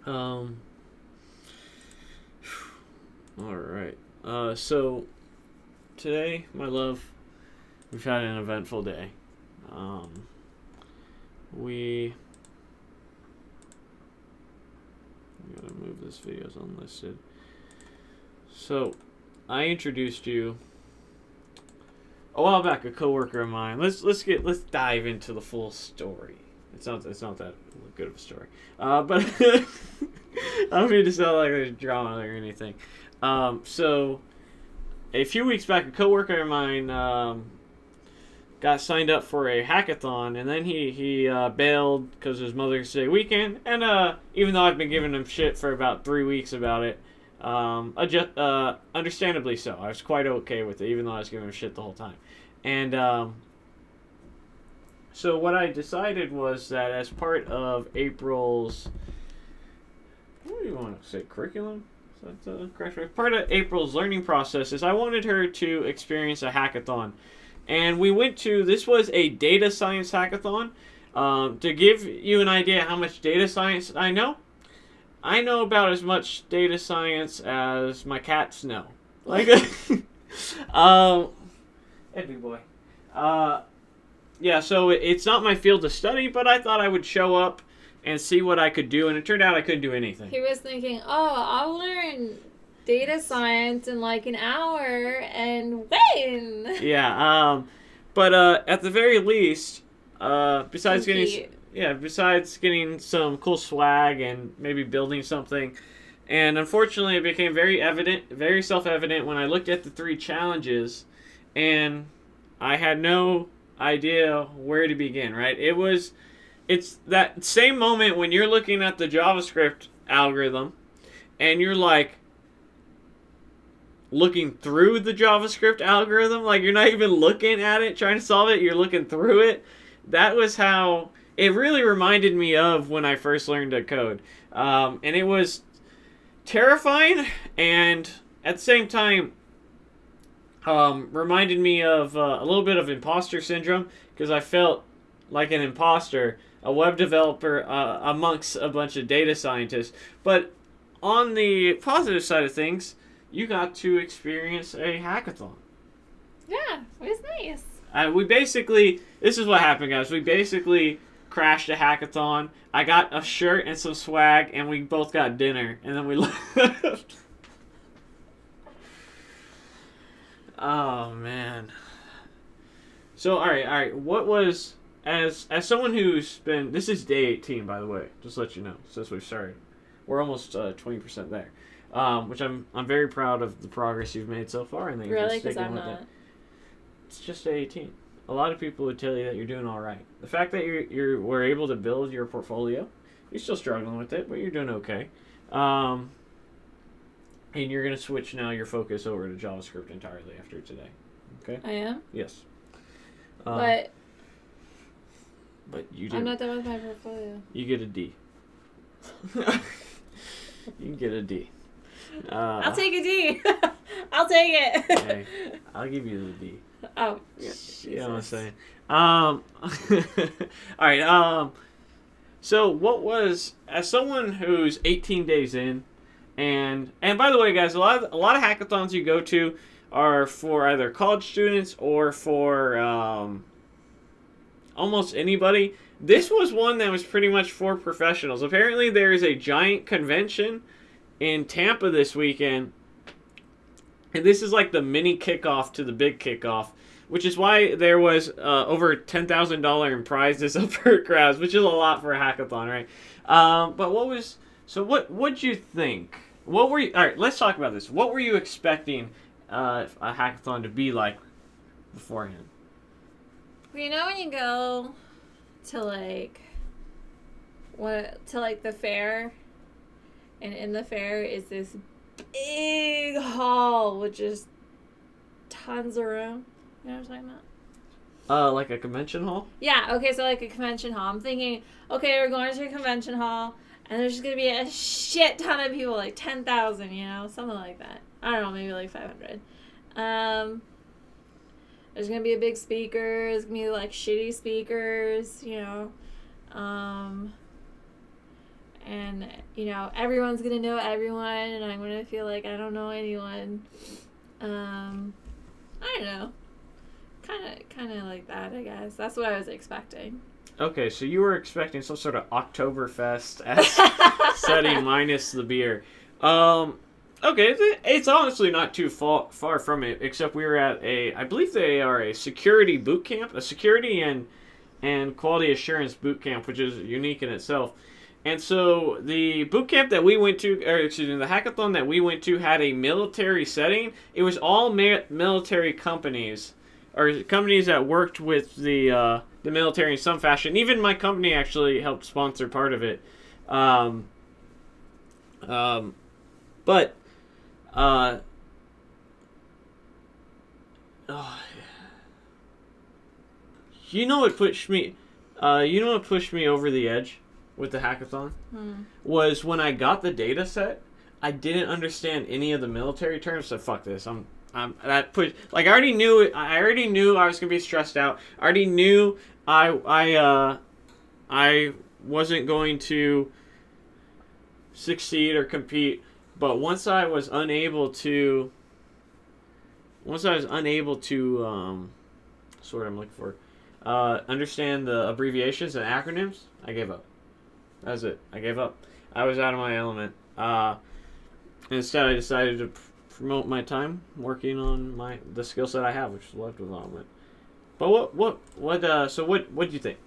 Um. All right. So today, my love, we've had an eventful day. Um. We. I gotta move this video's unlisted. So, I introduced you a while back. A coworker of mine. Let's dive into the full story. It's not that good of a story. But I don't mean to sound like there's drama or anything. So a few weeks back, a coworker of mine got signed up for a hackathon, and then he bailed because his Mother's Day weekend. And even though I've been giving him shit for about 3 weeks about it, understandably so. I was quite okay with it, even though I was giving him shit the whole time. And so what I decided was that as part of April's, what do you want to say, curriculum? Is that the correct word? Part of April's learning process is I wanted her to experience a hackathon. And we went to, this was a data science hackathon. To give you an idea how much data science I know about as much data science as my cats know. Like, Eddie boy. Yeah, so it's not my field of study, but I thought I would show up and see what I could do, and it turned out I couldn't do anything. He was thinking, oh, I'll learn data science in like an hour and win. Yeah, but at the very least, besides getting some cool swag and maybe building something, and unfortunately it became very self-evident when I looked at the 3 challenges, and I had no idea where to begin, right? It's that same moment when you're looking at the JavaScript algorithm and you're like looking through the JavaScript algorithm, like you're not even looking at it trying to solve it, you're looking through it. That was how it really reminded me of when I first learned to code. And it was terrifying, and at the same time reminded me of a little bit of imposter syndrome, because I felt like an imposter, a web developer amongst a bunch of data scientists. But on the positive side of things, you got to experience a hackathon. Yeah, it was nice. This is what happened, guys. We basically crashed a hackathon. I got a shirt and some swag, and we both got dinner, and then we left. Oh, man. So, all right. What was, as someone who's been, this is day 18, by the way, just to let you know, since we've started. We're almost 20% there, which I'm very proud of the progress you've made so far. And that Really? Because I'm not. It's just day 18. A lot of people would tell you that you're doing all right. The fact that you were able to build your portfolio, you're still struggling with it, but you're doing okay. And you're going to switch now your focus over to JavaScript entirely after today. Okay? I am? Yes. But you do. I'm not done with my portfolio. You get a D. You can get a D. I'll take a D. I'll take it. Okay. I'll give you the D. Oh, You know what I'm saying? All right. So what was, as someone who's 18 days in, and by the way, guys, a lot of hackathons you go to are for either college students or for almost anybody. This was one that was pretty much for professionals. Apparently, there is a giant convention in Tampa this weekend, and this is like the mini kickoff to the big kickoff, which is why there was over $10,000 in prizes up for grabs, which is a lot for a hackathon, right? But what'd you think? All right, let's talk about this. What were you expecting a hackathon to be like beforehand? Well, you know when you go to the fair, and in the fair is this big hall with just tons of room. You know what I'm talking about? Like a convention hall? Yeah, okay, so like a convention hall. I'm thinking, okay, we're going to a convention hall, and there's just going to be a shit ton of people, like 10,000, you know, something like that. I don't know, maybe like 500. There's going to be a big speaker. There's going to be like shitty speakers, you know. and everyone's gonna know everyone, and I'm gonna feel like I don't know anyone. I don't know, kind of like that, I guess. That's what I was expecting. Okay, so you were expecting some sort of Oktoberfest setting minus the beer. Okay, it's honestly not too far from it, except we were at I believe they are a security boot camp, a security and quality assurance boot camp, which is unique in itself. And so the boot camp that we went to, or excuse me, the hackathon that we went to had a military setting. It was all military companies, or companies that worked with the military in some fashion. Even my company actually helped sponsor part of it. But you know what pushed me? You know what pushed me over the edge with the hackathon was when I got the data set. I didn't understand any of the military terms, so fuck this. That push, like, I already knew I was gonna be stressed out. I already knew I wasn't going to succeed or compete. But once I was unable to what's the word I'm looking for, understand the abbreviations and acronyms, I gave up. That's it. I gave up. I was out of my element. Instead, I decided to promote my time working on the skill set I have, which is web development. But what do you think?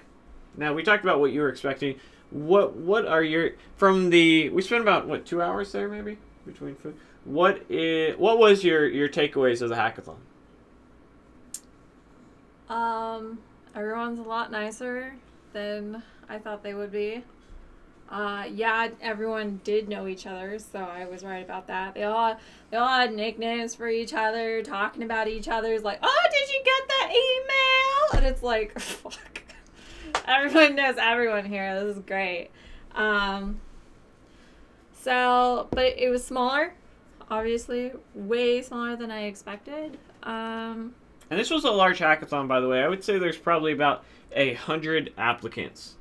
Now, we talked about what you were expecting. What are your we spent about 2 hours there maybe between food. What was your takeaways of the hackathon? Everyone's a lot nicer than I thought they would be. Yeah, everyone did know each other, so I was right about that. They all had nicknames for each other, talking about each other's like, oh, did you get that email? And it's like, fuck. Everyone knows everyone here. This is great. But it was smaller, obviously, way smaller than I expected. And this was a large hackathon, by the way. I would say there's probably about 100 applicants.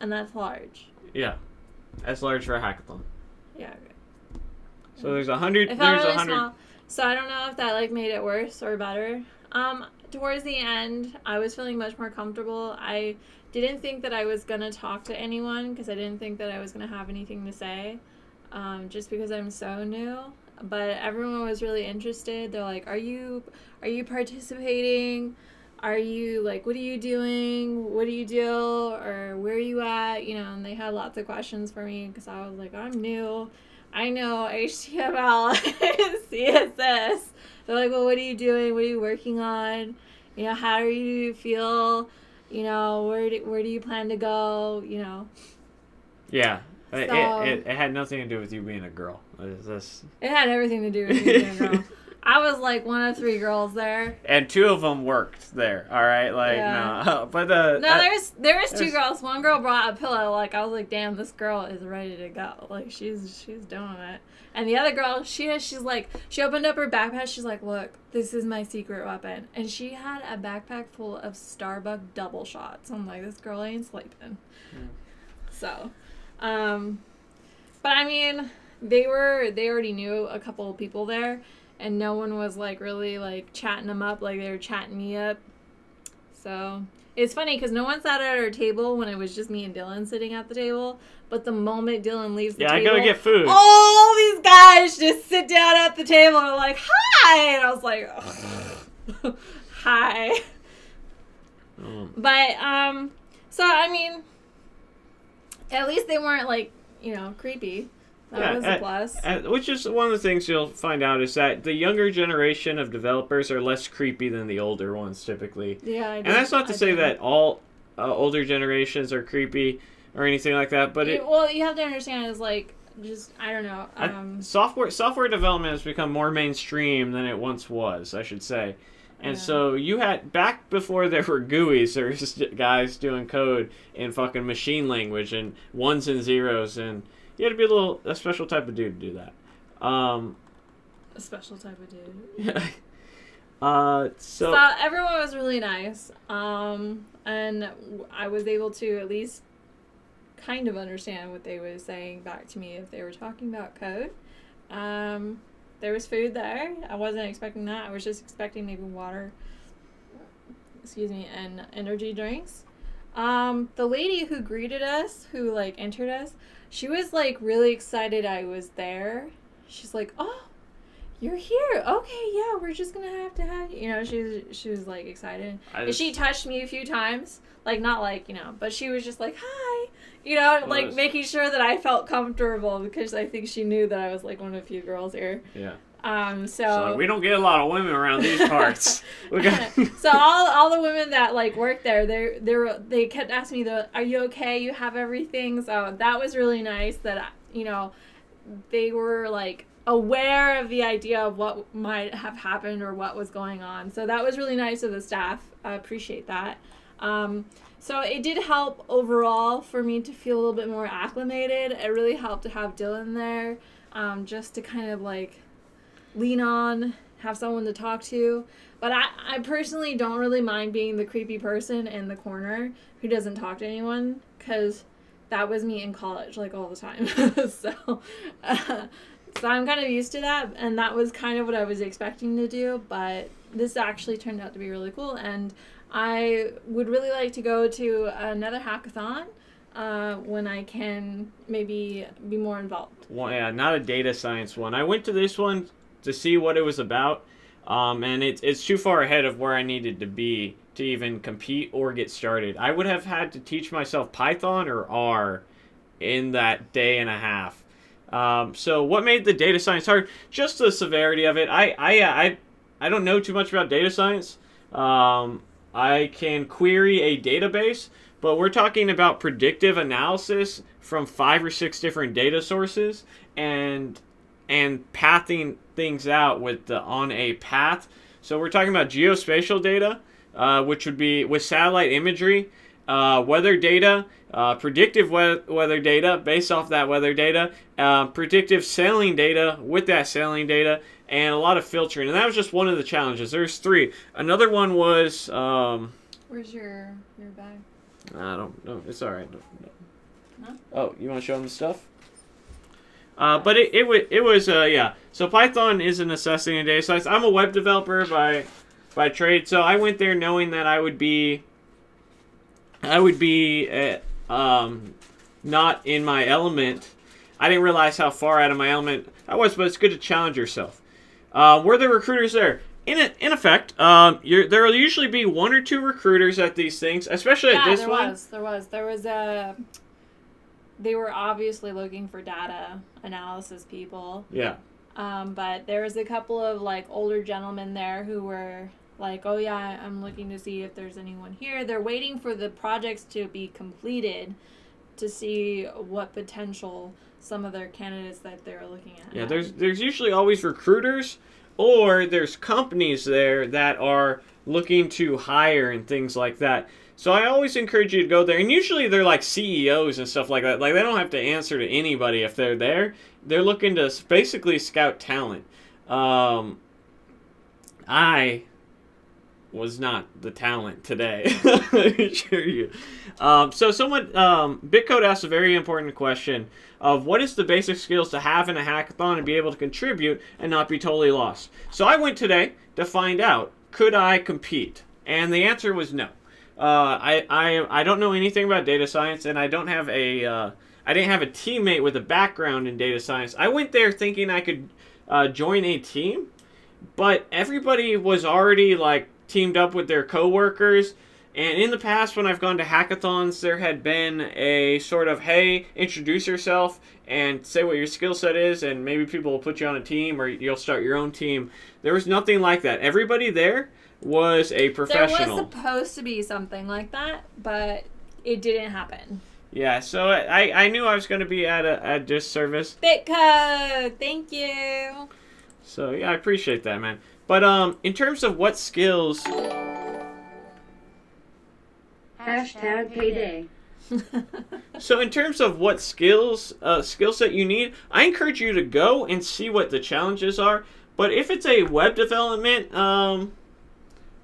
And that's large. Yeah, that's large for a hackathon. Yeah. Okay. So there's 100. It felt really 100. Small. So I don't know if that made it worse or better. Towards the end, I was feeling much more comfortable. I didn't think that I was gonna talk to anyone because I didn't think that I was gonna have anything to say, just because I'm so new. But everyone was really interested. They're like, "Are you participating? Are you what are you doing? What do you do? Or where are you at?" And they had lots of questions for me because I was like, "I'm new. I know HTML and CSS." They're like, "Well, what are you doing? What are you working on? How do you feel? Where do you plan to go? Yeah. So, it had nothing to do with you being a girl. It had everything to do with me being a girl. I was one of 3 girls there, and 2 of them worked there. All right, yeah. No, but there was 2 girls. One girl brought a pillow. I was like, damn, this girl is ready to go. She's doing it. And the other girl, she opened up her backpack. She's like, look, this is my secret weapon. And she had a backpack full of Starbucks double shots. I'm like, this girl ain't sleeping. Mm. So, but I mean, they already knew a couple of people there, and no one was really chatting them up like they were chatting me up. So it's funny because no one sat at our table when it was just me and Dylan sitting at the table. But the moment Dylan leaves the table, I gotta get food. All these guys just sit down at the table and are like, "Hi," and I was like, "Hi." But so I mean, at least they weren't creepy. That was a plus. Which is one of the things you'll find out is that the younger generation of developers are less creepy than the older ones typically. Yeah, and that's not to say that all older generations are creepy or anything like that, but you have to understand is just I don't know. Software development has become more mainstream than it once was, I should say. And so you had, back before there were GUIs, there was just guys doing code in fucking machine language and ones and zeros, and you had to be a special type of dude to do that. A special type of dude. Yeah. So everyone was really nice. And I was able to at least kind of understand what they were saying back to me if they were talking about code. There was food there. I wasn't expecting that. I was just expecting maybe water, and energy drinks. The lady who greeted us, who like entered us, she was like really excited I was there. She's like, "Oh, you're here. Okay, yeah, we're just gonna have to have you." You know, she was like excited. And she touched me a few times, like not like, you know, but she was just like, "Hi," you know, like making sure that I felt comfortable because I think she knew that I was like one of the few girls here. Yeah. So we don't get a lot of women around these parts. So all the women that like worked there, they kept asking me, "Are you okay? You have everything?" So that was really nice that, you know, they were like aware of the idea of what might have happened or what was going on. So that was really nice of the staff. I appreciate that. So it did help overall for me to feel a little bit more acclimated. It really helped to have Dylan there, just to kind of like lean on, have someone to talk to. But I personally don't really mind being the creepy person in the corner who doesn't talk to anyone, because that was me in college, like all the time. So I'm kind of used to that, and that was kind of what I was expecting to do, but this actually turned out to be really cool, and I would really like to go to another hackathon when I can maybe be more involved. Well, yeah, not a data science one. I went to this one to see what it was about, and it's too far ahead of where I needed to be to even compete or get started. I would have had to teach myself Python or R in that day and a half. So what made the data science hard? Just the severity of it. I don't know too much about data science. I can query a database, but we're talking about predictive analysis from 5 or 6 different data sources and pathing things out on a path. So we're talking about geospatial data, which would be with satellite imagery, weather data, predictive weather data based off that weather data, predictive sailing data with that sailing data, and a lot of filtering. And that was just one of the challenges. There's 3. Another one was... Where's your bag? I don't know. It's all right. No? Oh, you want to show them the stuff? But it was yeah. So Python is a necessity in data science. I'm a web developer by trade, so I went there knowing that I would be not in my element. I didn't realize how far out of my element I was, but it's good to challenge yourself. Were there recruiters there? In effect, there will usually be 1 or 2 recruiters at these things, especially at this one. There was a. They were obviously looking for data analysis people. Yeah. But there was a couple of like older gentlemen there who were like, "Oh yeah, I'm looking to see if there's anyone here." They're waiting for the projects to be completed to see what potential some of their candidates that they're looking at. Yeah, there's usually always recruiters, or there's companies there that are looking to hire and things like that. So I always encourage you to go there. And usually they're like CEOs and stuff like that. Like, they don't have to answer to anybody if they're there. They're looking to basically scout talent. I was not the talent today. I assure you. So someone, Bitcode asked a very important question of what is the basic skills to have in a hackathon and be able to contribute and not be totally lost. So I went today to find out, could I compete? And the answer was no. I don't know anything about data science, and I don't have I didn't have a teammate with a background in data science. I went there thinking I could join a team, but everybody was already like teamed up with their coworkers. And in the past, when I've gone to hackathons, there had been a sort of, hey, introduce yourself and say what your skill set is, and maybe people will put you on a team or you'll start your own team. There was nothing like that. Everybody there was a professional. There was supposed to be something like that, but it didn't happen. Yeah, so I knew I was going to be at a disservice. Bitcode, thank you. So yeah, I appreciate that, man. But in terms of what skills... #payday. So in terms of what skill set you need, I encourage you to go and see what the challenges are. But if it's a web development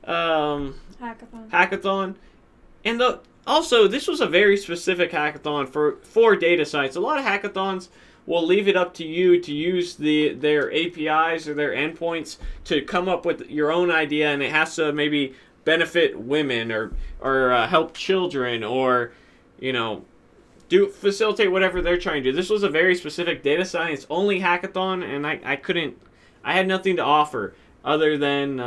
hackathon, and also, this was a very specific hackathon for data science. A lot of hackathons will leave it up to you to use their APIs or their endpoints to come up with your own idea, and it has to maybe benefit women or help children or, facilitate whatever they're trying to do. This was a very specific data science only hackathon, and I had nothing to offer other than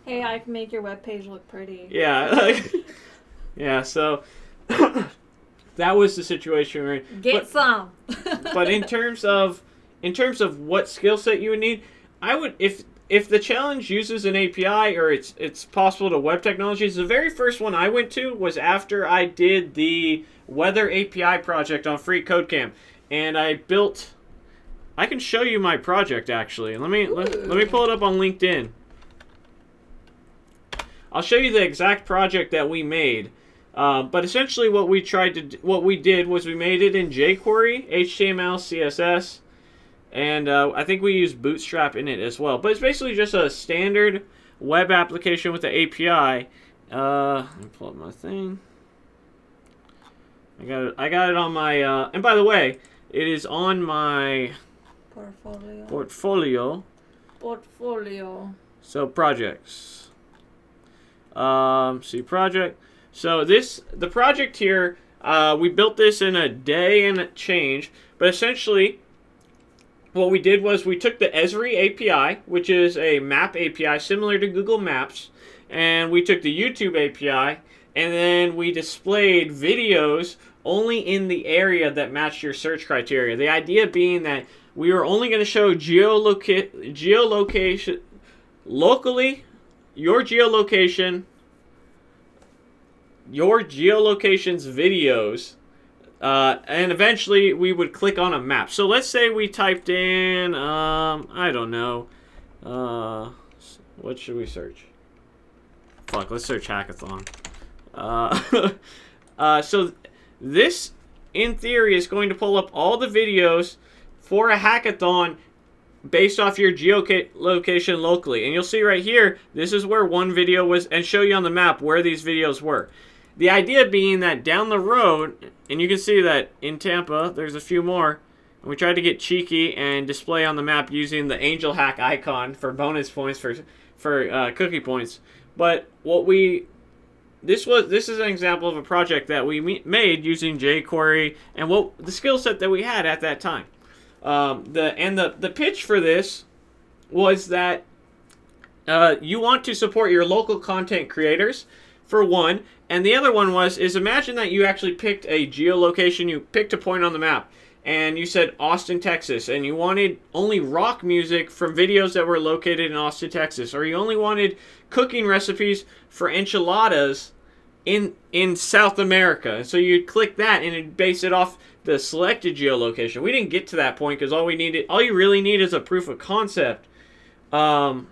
hey, I can make your webpage look pretty. Yeah. Yeah, so that was the situation we're in. Get some. But in terms of what skill set you would need, I would if the challenge uses an API or it's possible to web technologies. The very first one I went to was after I did the weather API project on Free Code Camp, and I can show you my project actually. Let me pull it up on LinkedIn. I'll show you the exact project that we made. But essentially what we did was we made it in jQuery, HTML, CSS, and I think we used Bootstrap in it as well. But it's basically just a standard web application with the API. Let me pull up my thing. I got it on my, and by the way, it is on my portfolio. So projects. See project. So the project here, we built this in a day and a change, but essentially what we did was we took the Esri API, which is a map API similar to Google Maps, and we took the YouTube API, and then we displayed videos only in the area that matched your search criteria. The idea being that we were only going to show geolocation locally, your geolocation's videos, and eventually we would click on a map. So let's say we typed in, I don't know, what should we search? Let's search Hackathon. So this, in theory, is going to pull up all the videos for a hackathon based off your geolocation locally. And you'll see right here, this is where one video was, and show you on the map where these videos were. The idea being that down the road, and you can see that in Tampa, there's a few more, and we tried to get cheeky and display on the map using the angel hack icon for bonus points for cookie points. But this is an example of a project that we made using jQuery and the skill set that we had at that time. The pitch for this was that you want to support your local content creators, for one, and the other one is imagine that you actually picked a geolocation, you picked a point on the map, and you said Austin, Texas, and you wanted only rock music from videos that were located in Austin, Texas, or you only wanted cooking recipes for enchiladas in South America. And so you'd click that and it'd base it off the selected geolocation. We didn't get to that point because all you really need is a proof of concept. But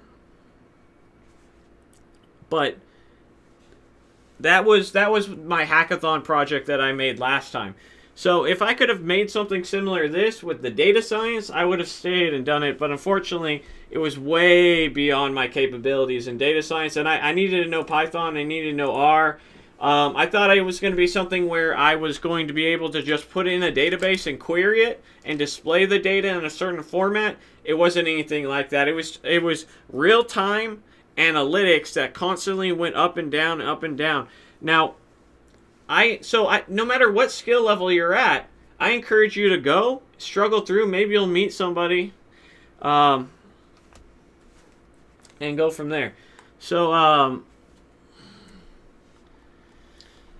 that was my hackathon project that I made last time. So if I could have made something similar to this with the data science, I would have stayed and done it. But unfortunately, it was way beyond my capabilities in data science. And I needed to know Python. I needed to know R. I thought it was going to be something where I was going to be able to just put in a database and query it and display the data in a certain format. It wasn't anything like that. It was real-time analytics that constantly went up and down, up and down. Now, no matter what skill level you're at, I encourage you to go, struggle through. Maybe you'll meet somebody, and go from there. So,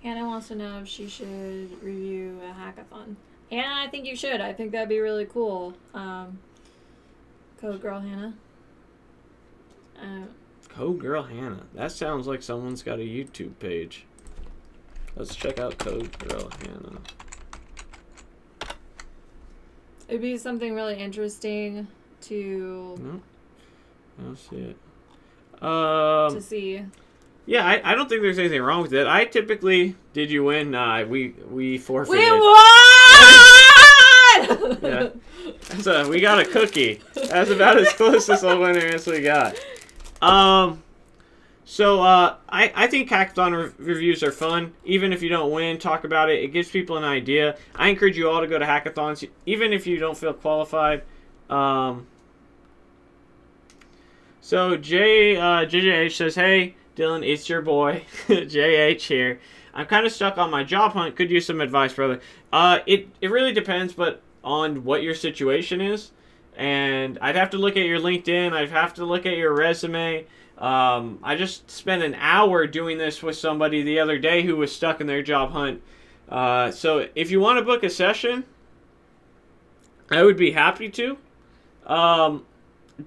Hannah wants to know if she should review a hackathon. Hannah, I think you should. I think that'd be really cool. Code Girl Hannah. Code Girl Hannah. That sounds like someone's got a YouTube page. Let's check out Code Girl Hannah. It'd be something really interesting to... No, I don't see it. To see. Yeah, I don't think there's anything wrong with it. I typically... Did you win? Nah, we forfeited. We won! Yeah. So we got a cookie. That's about as close as a winner as we got. So I think hackathon reviews are fun. Even if you don't win, talk about it. It gives people an idea. I encourage you all to go to hackathons, even if you don't feel qualified. So JJH says, "Hey Dylan, it's your boy JH here. I'm kind of stuck on my job hunt. Could use some advice, brother. It really depends, but on what your situation is, and I'd have to look at your LinkedIn. I'd have to look at your resume." I just spent an hour doing this with somebody the other day who was stuck in their job hunt. So if you want to book a session, I would be happy to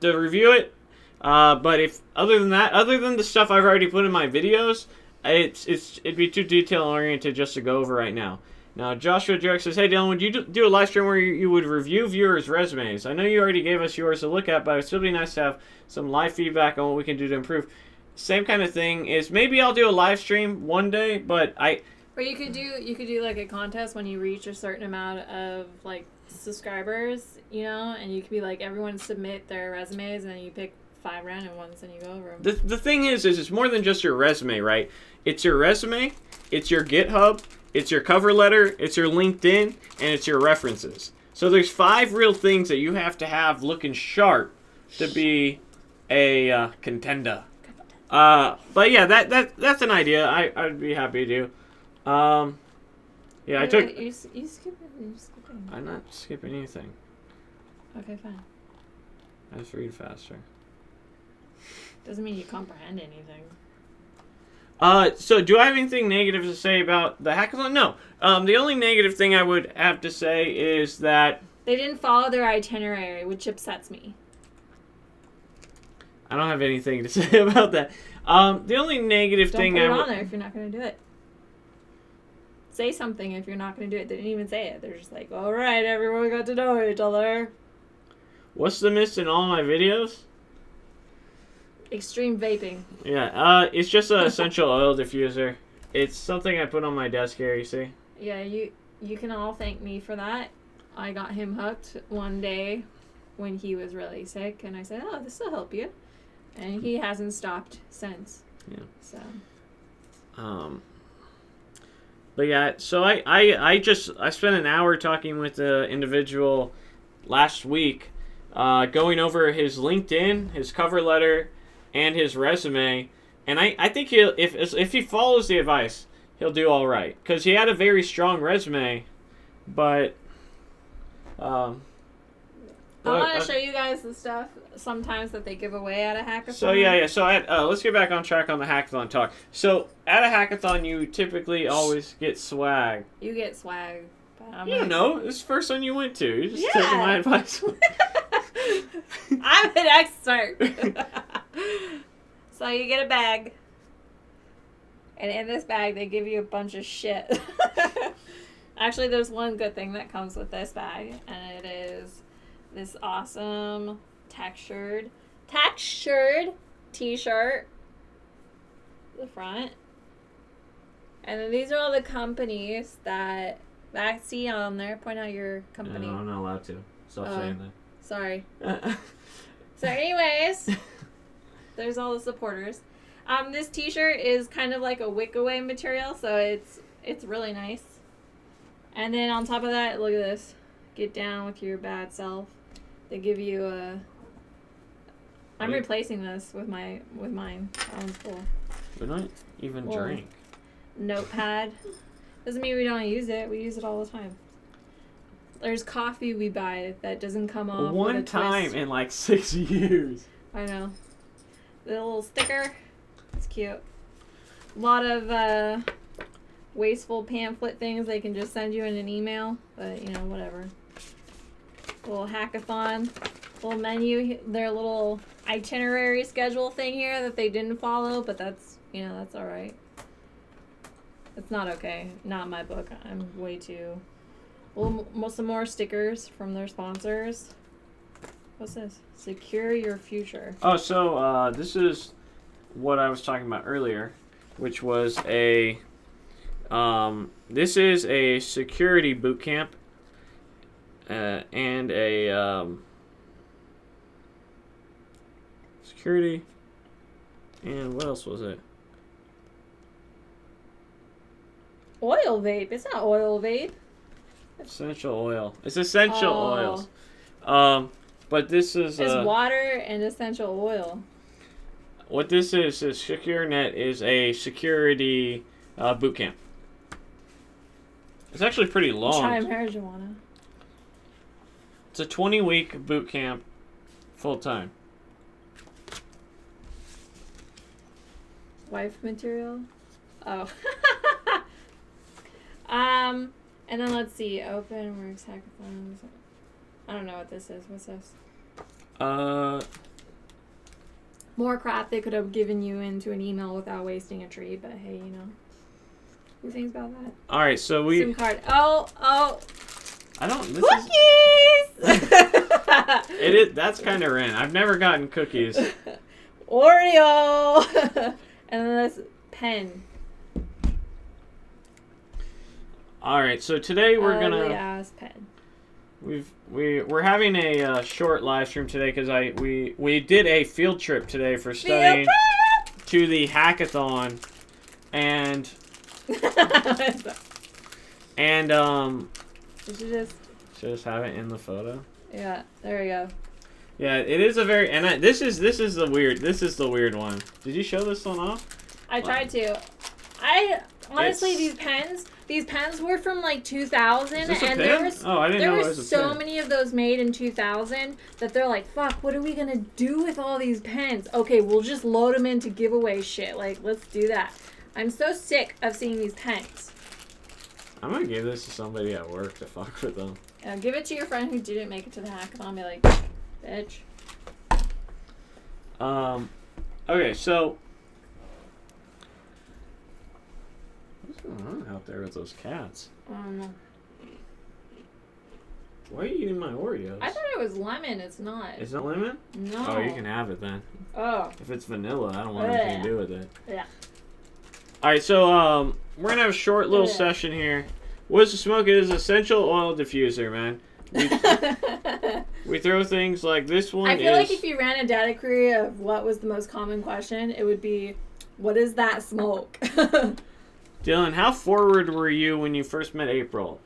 review it. But if other than that, other than the stuff I've already put in my videos, it'd be too detail oriented just to go over right now. Now, Joshua Jarek says, "Hey Dylan, would you do a live stream where you would review viewers' resumes? I know you already gave us yours to look at, but it would still be nice to have some live feedback on what we can do to improve." Same kind of thing is maybe I'll do a live stream one day, but Or you could do like a contest when you reach a certain amount of like subscribers, and you could be like everyone submit their resumes and then you pick 5 random ones and you go over them. The thing is it's more than just your resume, right? It's your resume, it's your GitHub, it's your cover letter, it's your LinkedIn, and it's your references. So there's 5 real things that you have to have looking sharp to be a contender. But yeah, that's an idea. I'd be happy to do. Yeah, I took. You skipping. I'm not skipping anything. Okay, fine. I just read faster. Doesn't mean you comprehend anything. So do I have anything negative to say about the hackathon? No. The only negative thing I would have to say is that they didn't follow their itinerary, which upsets me. I don't have anything to say about that. The only negative thing Don't put it on there if you're not going to do it. Say something if you're not going to do it. They didn't even say it. They're just like, all right, everyone got to know each other. What's the miss in all my videos? Extreme vaping. Yeah, it's just an essential oil diffuser. It's something I put on my desk here, you see? Yeah, you can all thank me for that. I got him hooked one day when he was really sick, and I said, oh, this will help you. And he hasn't stopped since. Yeah. So. But yeah, so I spent an hour talking with the individual last week, going over his LinkedIn, his cover letter, and his resume, and I think if he follows the advice, he'll do all right, because he had a very strong resume, but I want to show you guys the stuff sometimes that they give away at a hackathon. So yeah. So let's get back on track on the hackathon talk. So at a hackathon, you typically always get swag. You get swag. You don't know. It's the first one you went to. You're just taking my advice. I'm an expert. So you get a bag. And in this bag, they give you a bunch of shit. Actually, there's one good thing that comes with this bag. And it is this awesome textured t-shirt. The front. And then these are all the companies that see on there. Point out your company. No, I'm not allowed to. Stop saying that. Sorry. So anyways, there's all the supporters. This t-shirt is kind of like a wick-away material, so it's really nice. And then on top of that, look at this. Get down with your bad self. They give you a... I'm replacing this with mine. That one's cool. We don't even drink. Notepad. Doesn't mean we don't use it. We use it all the time. There's coffee we buy that doesn't come off. One time in like 6 years. I know. The little sticker. It's cute. A lot of wasteful pamphlet things they can just send you in an email. But, whatever. Little hackathon. Little menu. Their little itinerary schedule thing here that they didn't follow. But that's, that's alright. It's not okay. Not my book. I'm way too... Well, some more stickers from their sponsors. What's this? Secure your future. Oh, so this is what I was talking about earlier, which was this is a security boot camp and a security And what else was it? Oil vape. It's not oil vape. Essential oil. It's essential Oh. oils. But this is It's water and essential oil. what this is SecureNet is a security boot camp. It's actually pretty long. Try marijuana. It's a 20-week boot camp, full time. Wife material. Oh. And then let's see. Open works hackathons. I don't know what this is. What's this? More crap they could have given you into an email without wasting a tree, but hey, you know. Who thinks about that? All right, so we. SIM card. Oh. I don't. This Cookies! It is. That's kind of random. I've never gotten cookies. Oreo! And then this pen. All right, so today we're gonna. Ass pen. We're having a short live stream today because we did a field trip today for studying to the hackathon, and Did you just? should just have it in the photo. Yeah, there we go. Yeah, it is a very this is the weird one. Did you show this one off? I tried to. I honestly these pens were from like 2000, Is this a and pen? I didn't know it was a so pen. many of those made in 2000 that they're like, fuck, what are we gonna do with all these pens? Okay, we'll just load them into giveaway shit. Like, let's do that. I'm so sick of seeing these pens. I'm gonna give this to somebody at work to fuck with them. Give it to your friend who didn't make it to the hackathon. Be like, bitch. Okay, so what's going on out there with those cats? I don't know. Why are you eating my Oreos? I thought it was lemon. It's not. Is it lemon? No. Oh, you can have it then. Oh. If it's vanilla, I don't want anything to do with it. Yeah. Alright, so we're gonna have a short little session here. What's the smoke? It is essential oil diffuser, man. We throw things like this one. I feel like if you ran a data query of what was the most common question, it would be, what is that smoke? Dylan, how forward were you when you first met April?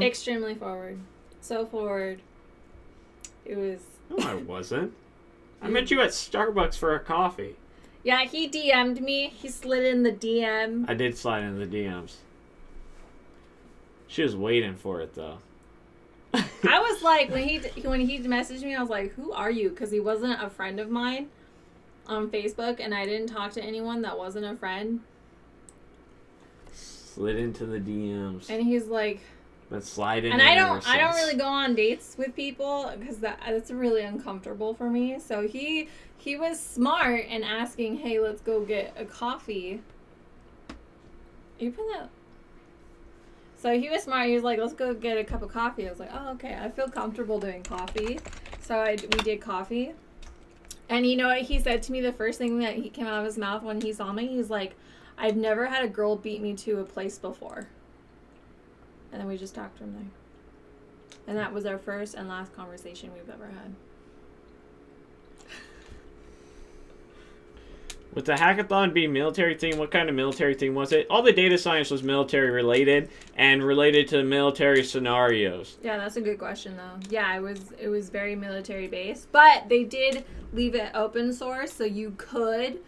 Extremely forward. So forward. It was... No, I wasn't. I met you at Starbucks for a coffee. Yeah, he DM'd me. He slid in the DM. I did slide into the DMs. She was waiting for it, though. I was like, when he messaged me, I was like, who are you? Because he wasn't a friend of mine on Facebook, and I didn't talk to anyone that wasn't a friend. Slid into the DMs. And he's like... But slide in. And I don't really go on dates with people because that's really uncomfortable for me. So he was smart in asking, hey, let's go get a coffee. You put that... So he was smart. He was like, let's go get a cup of coffee. I was like, oh, okay. I feel comfortable doing coffee. So we did coffee. And you know what he said to me? The first thing that he came out of his mouth when he saw me, he's like, I've never had a girl beat me to a place before. And then we just talked from there. And that was our first and last conversation we've ever had. With the hackathon being military theme, what kind of military theme was it? All the data science was military related and related to military scenarios. Yeah, that's a good question though. Yeah, it was very military based, but they did leave it open source, so you could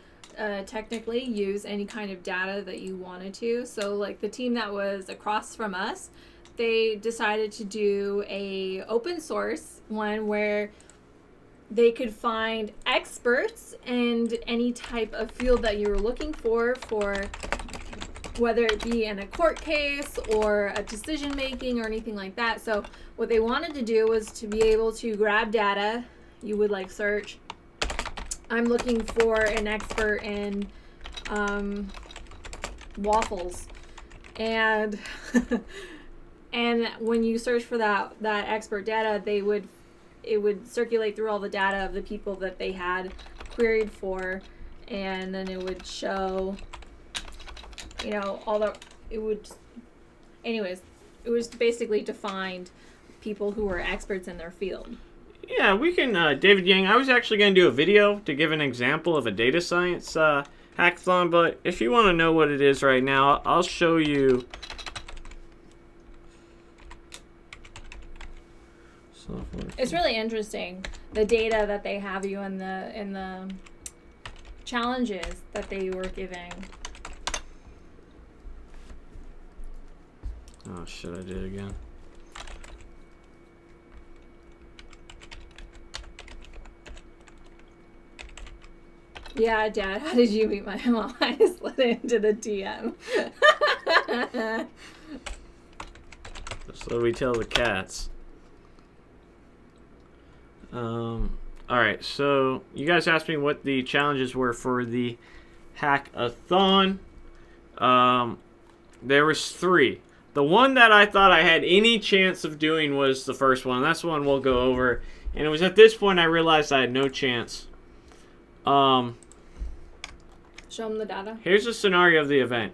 technically use any kind of data that you wanted to. So like the team that was across from us, they decided to do a open source one where they could find experts in any type of field that you were looking for whether it be in a court case or a decision making or anything like that. So what they wanted to do was to be able to grab data. You would like search, I'm looking for an expert in waffles, and and when you search for that expert data, it would circulate through all the data of the people that they had queried for, and then it would show, you know, it was basically to find people who were experts in their field. Yeah, we can, David Yang. I was actually going to do a video to give an example of a data science hackathon, but if you want to know what it is right now, I'll show you. It's really interesting, the data that they have you in the challenges that they were giving. Oh shit, I did it again. Yeah, Dad, how did you meet my mom? I slid into the DM. So we tell the cats. Alright, so you guys asked me what the challenges were for the hackathon. There was 3. The one that I thought I had any chance of doing was the first one. That's the one we'll go over. And it was at this point I realized I had no chance. Show them the data. Here's the scenario of the event.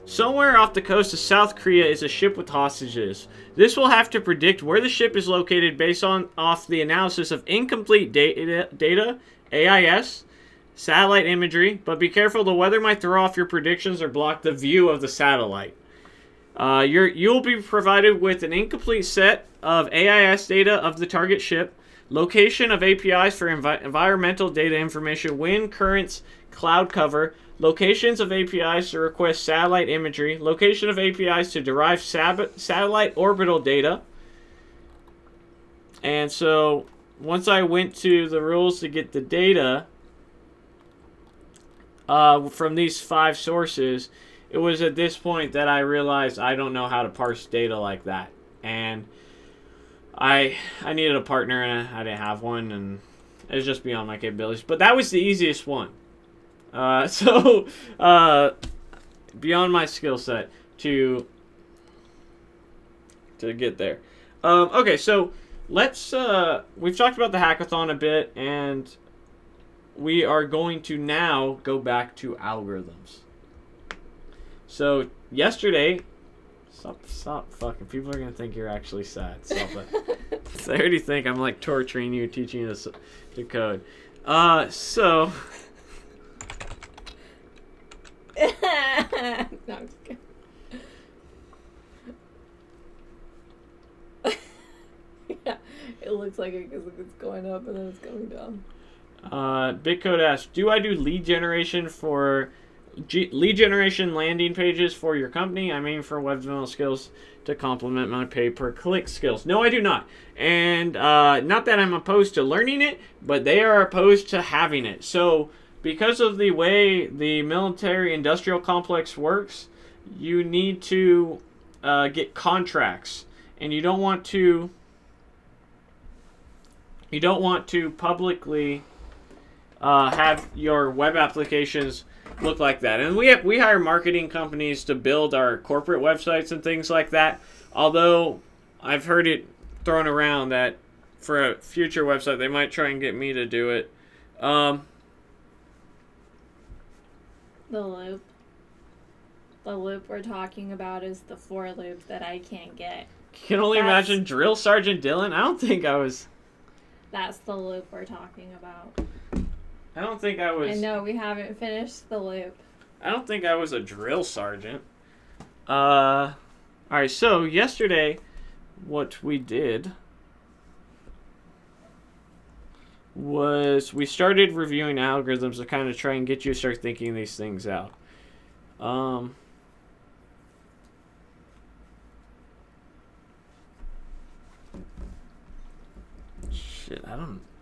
Somewhere off the coast of South Korea is a ship with hostages. This will have to predict where the ship is located based off the analysis of incomplete data, AIS, satellite imagery, but be careful, the weather might throw off your predictions or block the view of the satellite. You'll be provided with an incomplete set of AIS data of the target ship, location of APIs for environmental data information, wind, currents, cloud cover, locations of APIs to request satellite imagery, location of APIs to derive satellite orbital data. And so once I went to the rules to get the data from these 5 sources, it was at this point that I realized I don't know how to parse data like that. And I needed a partner, and I didn't have one, and it was just beyond my capabilities. But that was the easiest one. Beyond my skill set to get there. Okay, so let's we've talked about the hackathon a bit, and we are going to now go back to algorithms. So yesterday, stop fucking. People are gonna think you're actually sad. Stop it. They already think I'm like torturing you, teaching you to code. So. No, I'm just kidding. Yeah, it looks like it because it's going up and then it's coming down. Bitcode asks, do I do lead generation for lead generation landing pages for your company? I mean, for web development skills to complement my pay-per-click skills. No, I do not. And not that I'm opposed to learning it, but they are opposed to having it. So because of the way the military-industrial complex works, you need to get contracts, and you don't want to publicly have your web applications look like that. And we hire marketing companies to build our corporate websites and things like that. Although I've heard it thrown around that for a future website they might try and get me to do it. The loop we're talking about is the for loop that I can't get. Can only imagine Drill Sergeant Dylan. I don't think I was. That's the loop we're talking about. I don't think I was. I know we haven't finished the loop. I don't think I was a drill sergeant. Alright, so yesterday what we did was we started reviewing algorithms to kind of try and get you to start thinking these things out.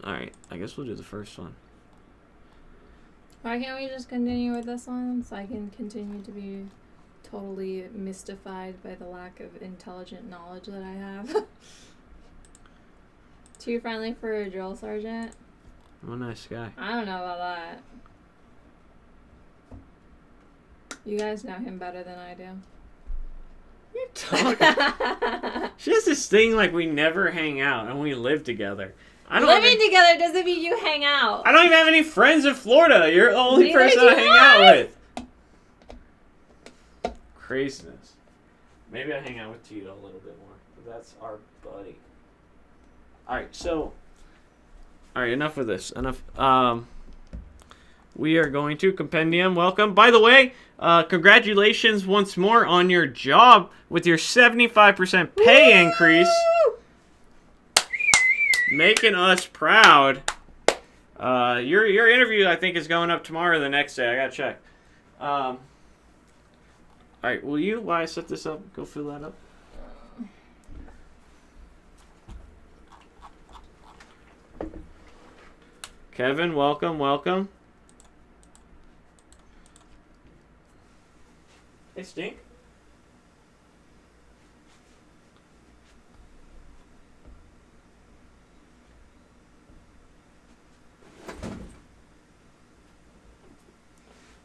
Alright, I guess we'll do the first one. Why can't we just continue with this one so I can continue to be totally mystified by the lack of intelligent knowledge that I have? Too friendly for a drill sergeant? I'm a nice guy. I don't know about that. You guys know him better than I do. What are you talking? She has this thing like we never hang out and we live together. Living together doesn't mean you hang out. I don't even have any friends in Florida. You're the only Neither person do I hang out with. Craziness. Maybe I hang out with Tito a little bit more. But that's our buddy. Alright, so All right, enough of this. Enough. We are going to Compendium. Welcome. By the way, congratulations once more on your job with your 75% pay increase. Making us proud. Your interview, I think, is going up tomorrow or the next day. I gotta check. All right, will you, while I set this up, go fill that up? Kevin, welcome, welcome. Hey, Stink.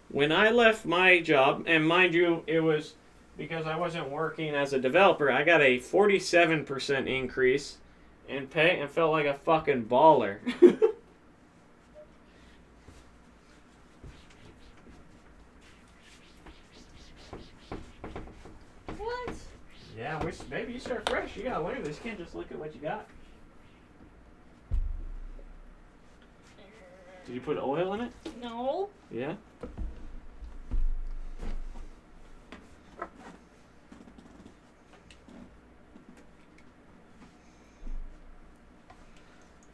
When I left my job, and mind you, it was because I wasn't working as a developer, I got a 47% increase in pay and felt like a fucking baller. What? Yeah, maybe you start fresh. You gotta learn this. You can't just look at what you got. Did you put oil in it? No. Yeah?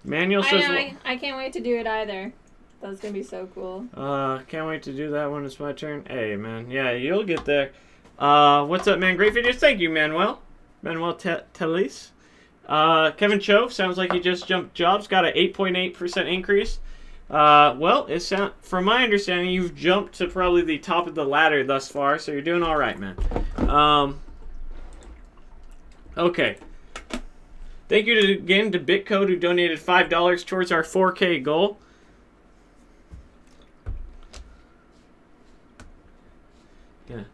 Manuel says... I can't wait to do it either. That's going to be so cool. Can't wait to do that when it's my turn. Hey, man. Yeah, you'll get there. What's up, man? Great videos. Thank you, Manuel. Manuel Telis. Kevin Cho, sounds like he just jumped jobs. Got an 8.8% increase. Well, from my understanding, you've jumped to probably the top of the ladder thus far, so you're doing all right, man. Okay. Thank you again to Bitcode, who donated $5 towards our 4K goal. Yeah.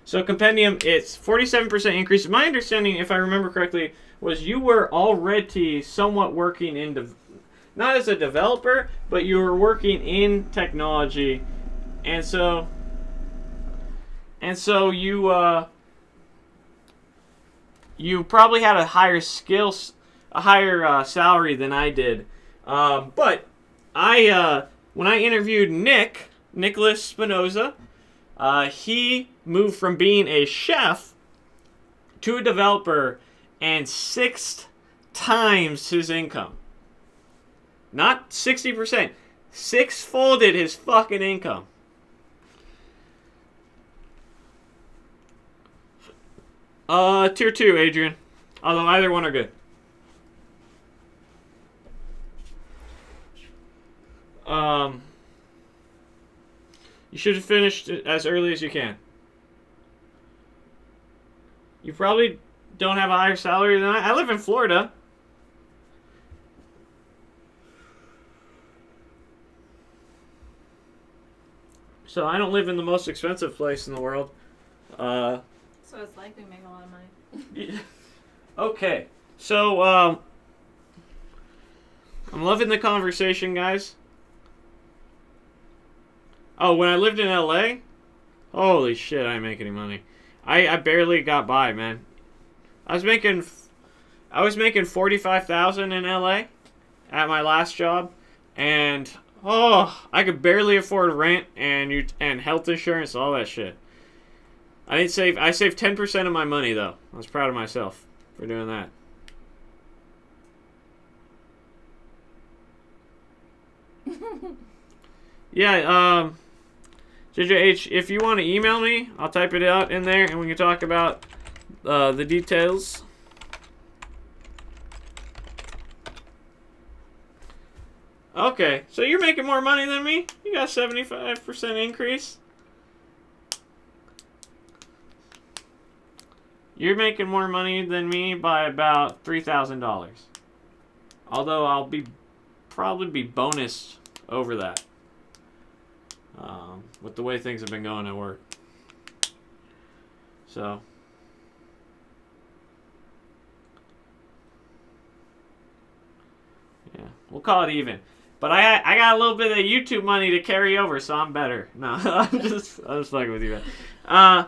So Compendium, it's 47% increase. My understanding, if I remember correctly, was you were already somewhat working in, not as a developer, but you were working in technology, and so you probably had a higher salary than I did. But when I interviewed Nicholas Spinoza, he moved from being a chef to a developer and 6 times his income. Not 60%. 6-folded his fucking income. Tier 2, Adrian. Although either one are good. You should have finished as early as you can. You probably don't have a higher salary than I live in Florida. So I don't live in the most expensive place in the world. So it's like we make a lot of money. Okay. So, I'm loving the conversation, guys. Oh, when I lived in LA? Holy shit, I didn't make any money. I barely got by, man. I was making $45,000 in LA at my last job, and I could barely afford rent and health insurance, all that shit. I saved 10% of my money though. I was proud of myself for doing that. Yeah, JJH, if you want to email me, I'll type it out in there and we can talk about the details. Okay, so you're making more money than me? You got 75% increase? You're making more money than me by about $3,000. Although I'll probably be bonused over that. With the way things have been going at work. So. Yeah, we'll call it even. But I got a little bit of YouTube money to carry over, so I'm better. No, I'm just fucking with you, man.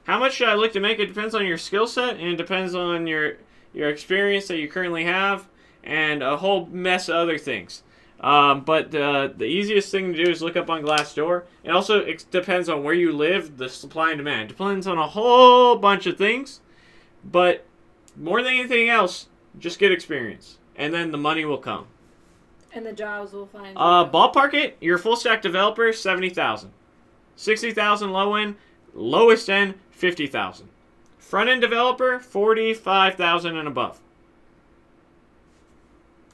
How much should I look to make? It depends on your skill set, and it depends on your experience that you currently have, and a whole mess of other things. But the easiest thing to do is look up on Glassdoor. And also, it depends on where you live, the supply and demand. It depends on a whole bunch of things. But more than anything else, just get experience. And then the money will come. And the jobs will find you. Ballpark it, your full stack developer, 70,000. 60,000 low end, lowest end, 50,000. Front end developer, 45,000 and above.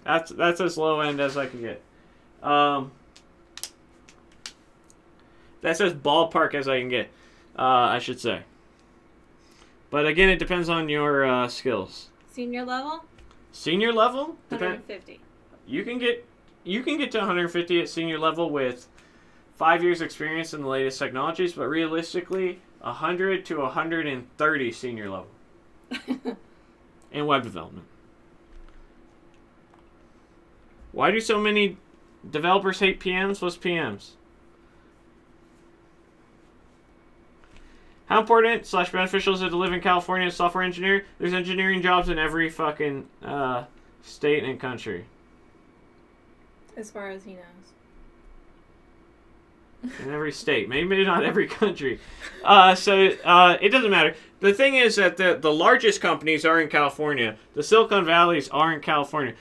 That's as low end as I can get. That's as ballpark as I can get, I should say. But again, it depends on your skills. Senior level? Senior level? 150. You can get to 150 at senior level with 5 years experience in the latest technologies, but realistically, 100 to 130 senior level in web development. Why do so many developers hate PMs? What's PMs? How important / beneficial is it to live in California as a software engineer? There's engineering jobs in every fucking state and country. As far as he knows. In every state. Maybe not every country. So it doesn't matter. The thing is that the largest companies are in California. The Silicon Valleys are in California.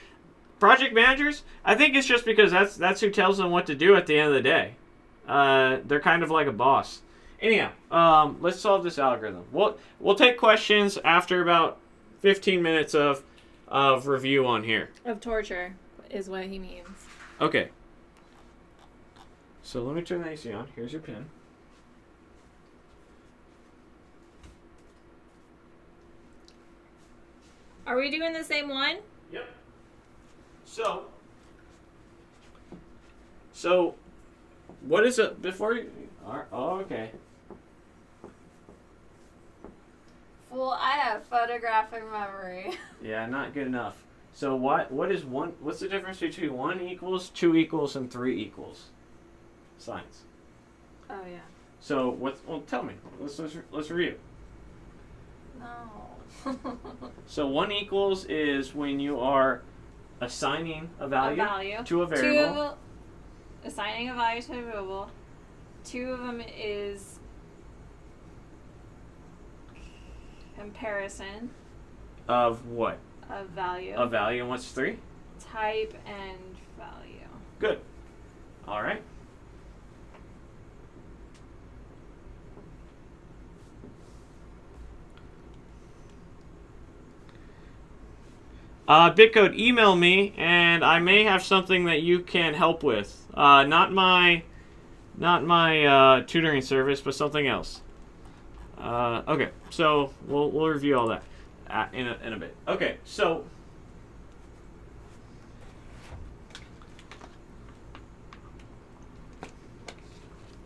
Project managers, I think it's just because that's who tells them what to do at the end of the day. They're kind of like a boss. Anyhow, let's solve this algorithm. We'll take questions after about 15 minutes of review on here. Of torture is what he means. Okay. So let me turn the AC on. Here's your pen. Are we doing the same one? Yep. So what is it before you... Oh, okay. Well, I have photographic memory. Yeah, not good enough. So what is one? What's the difference between 1 equals, 2 equals, and 3 equals? Science. Oh yeah. So well, tell me. Let's review. No. So 1 equals is when you are assigning a value to a variable. Assigning a value to a variable. 2 of them is comparison. Of what? Of value. Of value. And what's 3? Type and value. Good. All right. Bitcode, email me, and I may have something that you can help with. Not my tutoring service, but something else. Okay, so we'll review all that in a bit. Okay, so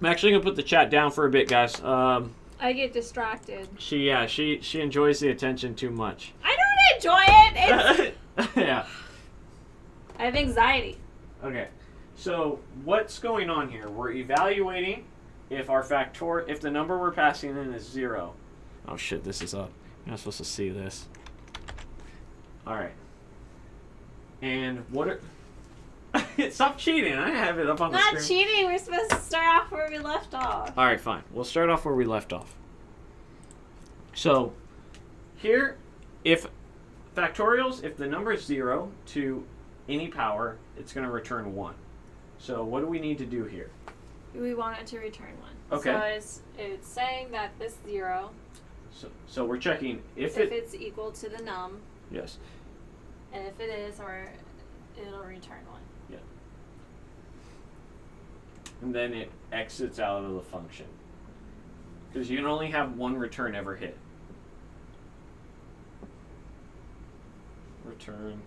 I'm actually gonna put the chat down for a bit, guys. I get distracted. She enjoys the attention too much. I don't enjoy it. It's Yeah. I have anxiety. Okay, so what's going on here? We're evaluating if if the number we're passing in is 0. Oh shit, this is up. You're not supposed to see this. All right. And what Stop cheating. I have it up on the screen. Not cheating. We're supposed to start off where we left off. All right, fine. We'll start off where we left off. So here, if factorials, if the number is 0 to any power, it's going to return 1. So what do we need to do here? We want it to return 1. Okay. So it's saying that this 0. So we're checking if it's equal to the num. Yes. And if it is, it'll return 1. Yeah. And then it exits out of the function. Because you can only have 1 return ever hit. Return.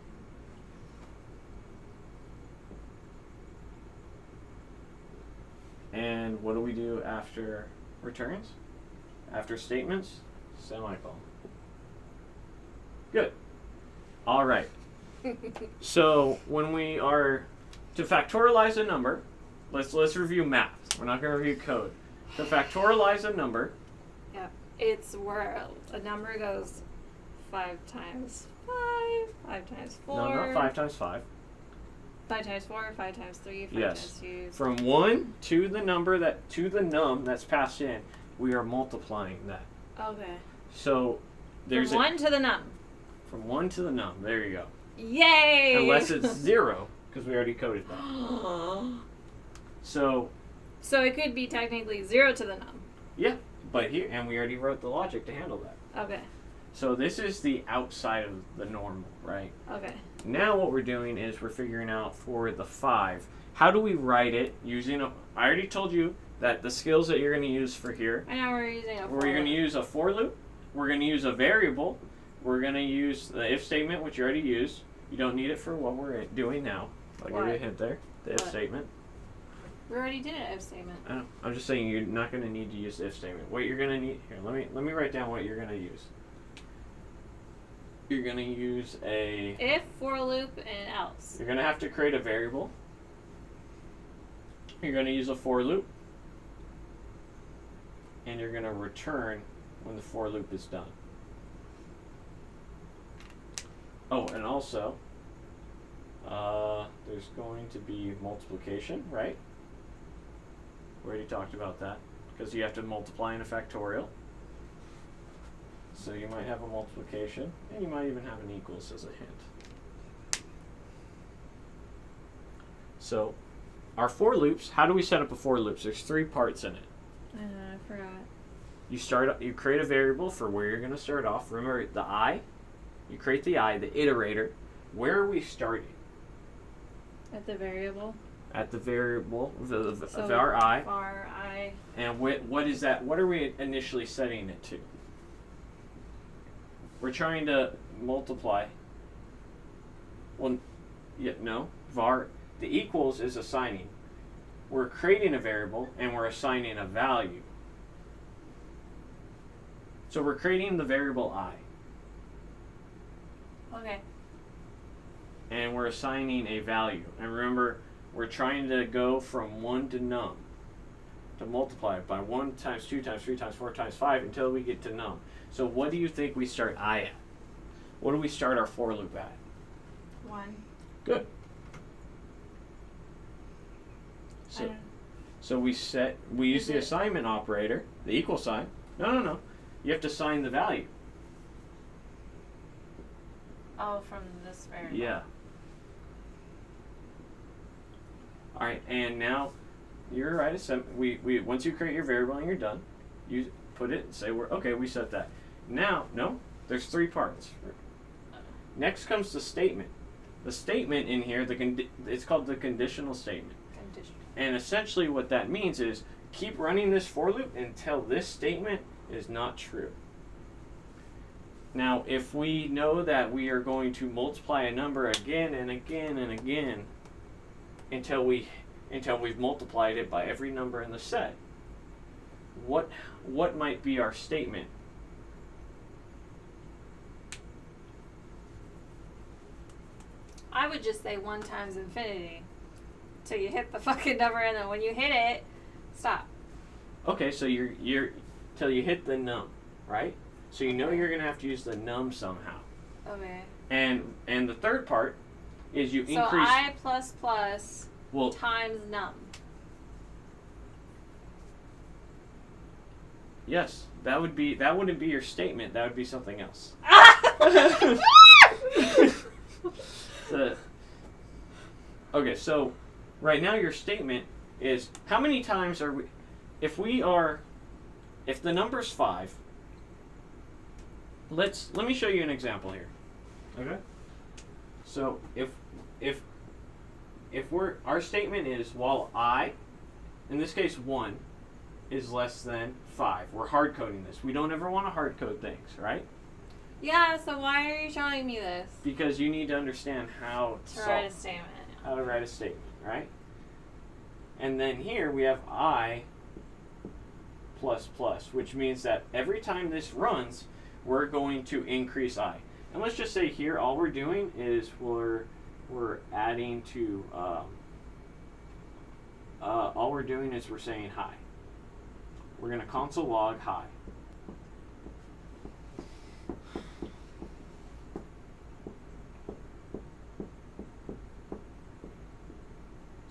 And what do we do after returns? After statements? Semicolon. Good. All right. So when we are to factorialize a number, let's review math. We're not going to review code. To factorialize a number. Yep. It's where a number goes 5 times 5. 5 times 4. No, not 5 times 5. 5 times 4, 5 times 3, 5 Yes. times 2. From 1 to the num that's passed in, we are multiplying that. Okay. So there's From 1 to the num. From 1 to the num. There you go. Yay! Unless it's 0, because we already coded that. So it could be technically 0 to the num. yeah, but here, and we already wrote the logic to handle that. Okay. So this is the outside of the normal, right? Okay. Now what we're doing is we're figuring out for the 5, how do we write it using I already told you that the skills that you're going to use for here. And now we're using a for We're going to loop. use a for loop. We're going to use a variable. We're going to use the if statement, which you already used. You don't need it for what we're doing now. I'll give you a hint there. The if statement. We already did an if statement. I know. I'm just saying you're not going to need to use the if statement. What you're going to need here. Let me write down what you're going to use. You're going to use a If, for loop, and else. You're going to have to create a variable. You're going to use a for loop. And you're going to return when the for loop is done. Oh, and also, there's going to be multiplication, right? We already talked about that, because you have to multiply in a factorial. So you might have a multiplication, and you might even have an equals as a hint. So, our for loops, how do we set up a for loops? There's 3 parts in it. I forgot. You create a variable for where you're going to start off. Remember the I. You create the I, the iterator. Where are we starting? At the variable. At the variable of So our I. Var I. And what is that? What are we initially setting it to? We're trying to multiply. Well, yeah, no. Var, the equals is assigning. We're creating a variable and we're assigning a value. So we're creating the variable I. Okay. And we're assigning a value. And remember, we're trying to go from 1 to num. To multiply it by 1 times 2 times 3 times 4 times 5 until we get to num. So what do you think we start I at? What do we start our for loop at? 1. Good. So we use the assignment operator, the equal sign. No. You have to assign the value. Oh, from this variable. Yeah. All right, and now you're right. We once you create your variable and you're done, you put it and say we set that. Now, no, there's 3 parts. Next comes the statement. The statement in here, it's called the conditional statement. And essentially what that means is keep running this for loop until this statement is not true. Now, if we know that we are going to multiply a number again and again and again until we've multiplied it by every number in the set, what might be our statement? I would just say 1 times infinity. Till you hit the fucking number, and then when you hit it, stop. Okay, so you're till you hit the num, right? So you know you're gonna have to use the num somehow. Okay. And the third part is you So increase. I plus plus Well, times num. yes, that wouldn't be your statement. That would be something else. Okay, so right now your statement is how many times are we? If the number's 5. Let me show you an example here. Okay. So if our statement is while I, in this case 1, is less than 5. We're hard coding this. We don't ever want to hard code things, right? Yeah, so why are you showing me this? Because you need to understand how to write a statement. How to write a statement, right? And then here we have I plus plus, which means that every time this runs, we're going to increase I. And let's just say here all we're doing is we're adding to all we're doing is we're saying hi. We're going to console log hi.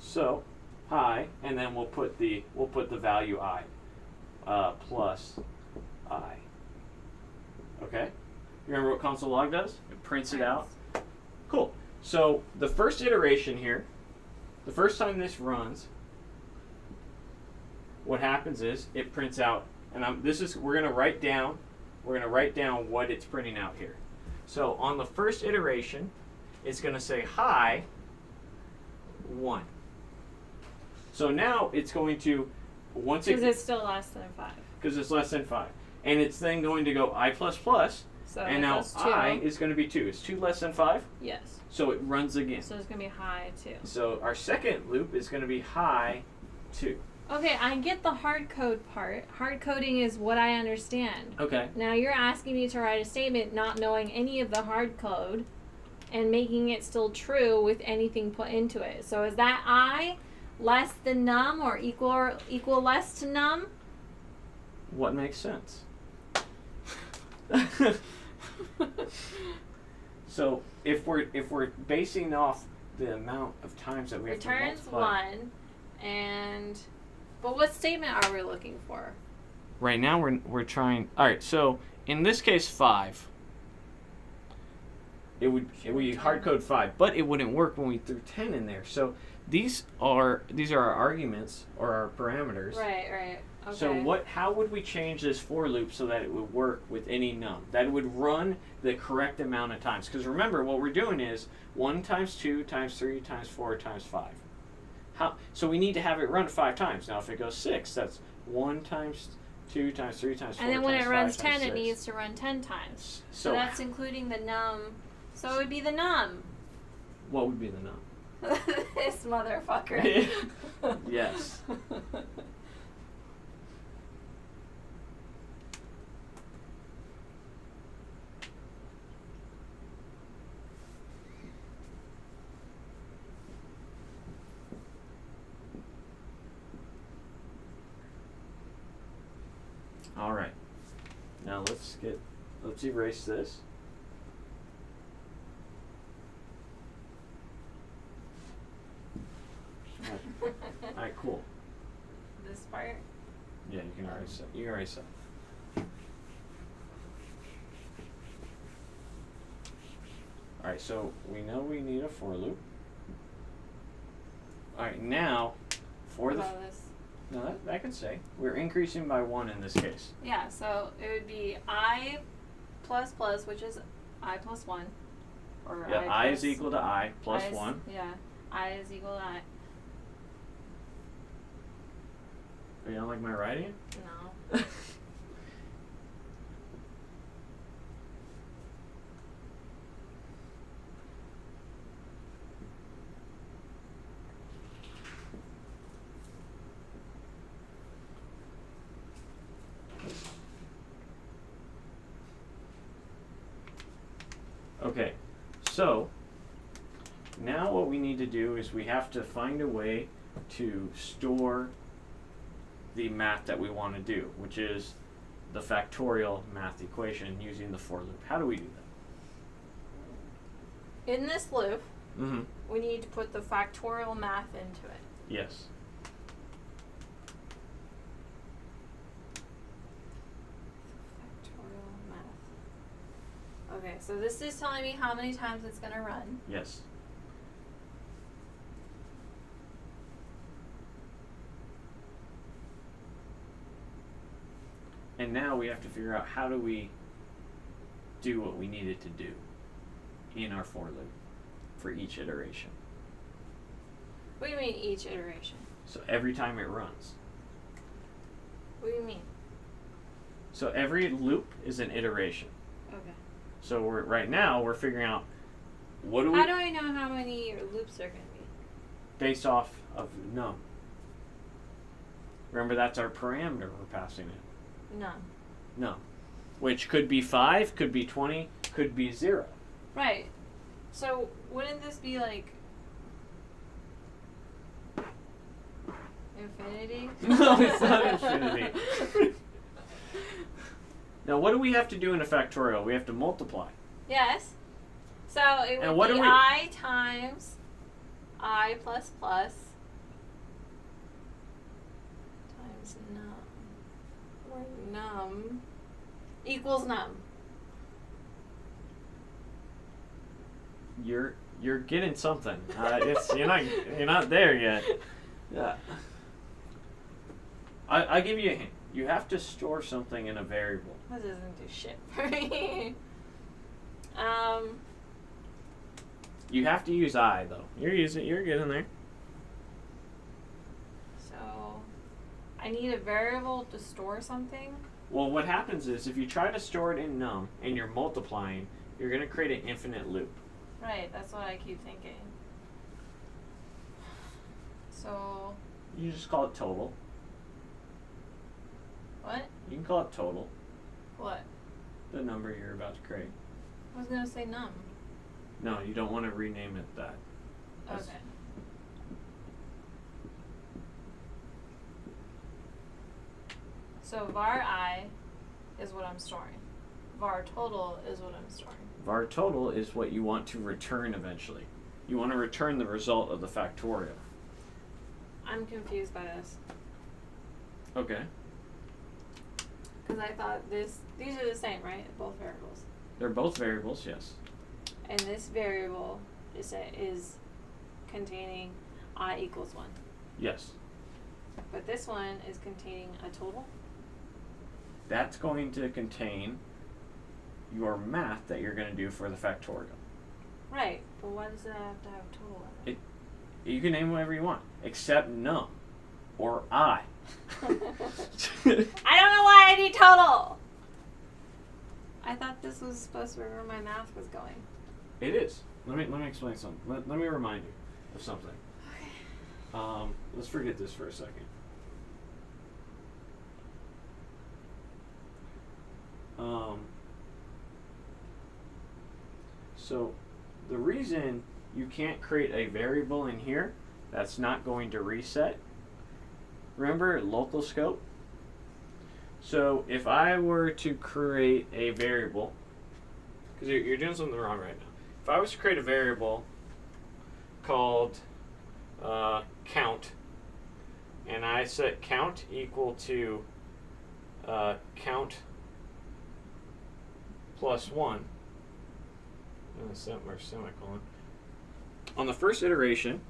So high, and then we'll put the value I, plus I. Okay. You remember what console log does? It prints it out. Cool. So the first iteration here, the first time this runs, what happens is it prints out, and we're gonna write down what it's printing out here. So on the first iteration, it's gonna say hi 1. So now it's going to because it's still less than 5. Because it's less than 5, and it's then going to go I plus plus. So and now I is going to be 2. Is 2 less than 5? Yes. So it runs again. So it's going to be high 2. So our second loop is going to be high 2. Okay, I get the hard code part. Hard coding is what I understand. Okay. Now you're asking me to write a statement not knowing any of the hard code and making it still true with anything put into it. So is that I less than num or equal less to num? What makes sense? So if we're basing off the amount of times that we have to multiply. Returns 1, but what statement are we looking for? Right now we're trying. All right, so in this case 5. It would hard code 5, but it wouldn't work when we threw 10 in there. So these are our arguments or our parameters. Right. Okay. So how would we change this for loop so that it would work with any num? That it would run the correct amount of times. Because remember, what we're doing is 1 times 2 times 3 times 4 times 5. So we need to have it run 5 times. Now if it goes 6, that's 1 times 2 times 3 times 4 and then when times it runs 5 10, times it 6. needs to run 10 times. So that's including the num. So it would be the num. What would be the num? This motherfucker. Yes. All right. Now let's erase this. All right, cool. This part? Yeah, you can erase it. You erase it. All right, so we know we need a for loop. All right, now for what about this? No, that could say we're increasing by 1 in this case. Yeah, so it would be I plus plus, which is I plus 1. Or yeah, I is equal to I plus 1. Yeah, I is equal to I. You don't like my writing? No. Okay, so now what we need to do is we have to find a way to store the math that we want to do, which is the factorial math equation using the for loop. How do we do that? In this loop, Mm-hmm. we need to put the factorial math into it. Yes. Factorial math. Okay, so this is telling me how many times it's going to run. Yes. And now we have to figure out how do we do what we needed to do in our for loop for each iteration. What do you mean each iteration? So every time it runs. What do you mean? So every loop is an iteration. Okay. So right now we're figuring out what do we How do I know how many loops are going to be? based off of num. Remember, that's our parameter we're passing in. None. Num. Which could be 5, could be 20, could be 0. Right. So wouldn't this be like infinity? No, it's not infinity. Now, what do we have to do in a factorial? We have to multiply. Yes. So it And would what be do we- I times I plus plus is num. Or num equals num. You're getting something. It's you're not there yet. Yeah. I give you a hint. You have to store something in a variable. That doesn't do shit for me. You have to use I though. You're getting there. So I need a variable to store something. Well, what happens is if you try to store it in num and you're multiplying, you're gonna create an infinite loop. Right, that's what I keep thinking. So You just call it total. what? You can call it total, What? the number you're about to create. I was gonna say num. No, you don't want to rename it that. That's- Okay. So var I is what I'm storing. Var total is what I'm storing. Var total is what you want to return eventually. You want to return the result of the factorial. I'm confused by this Okay. because I thought these are the same, right? Both variables. They're both variables, yes. And this variable is containing I equals 1. Yes. But this one is containing a total. That's going to contain your math that you're going to do for the factorial. Right. But why does it have to have a total in it? You can name whatever you want, except num or I. I don't know why I need total. I thought this was supposed to be where my math was going. It is. Let me explain something. Let me remind you of something. Okay. Let's forget this for a second. So the reason you can't create a variable in here that's not going to reset, remember local scope? So if I were to create a variable, because you're doing something wrong right now. If I was to create a variable called count, and I set count equal to count plus 1, semicolon. On the first iteration,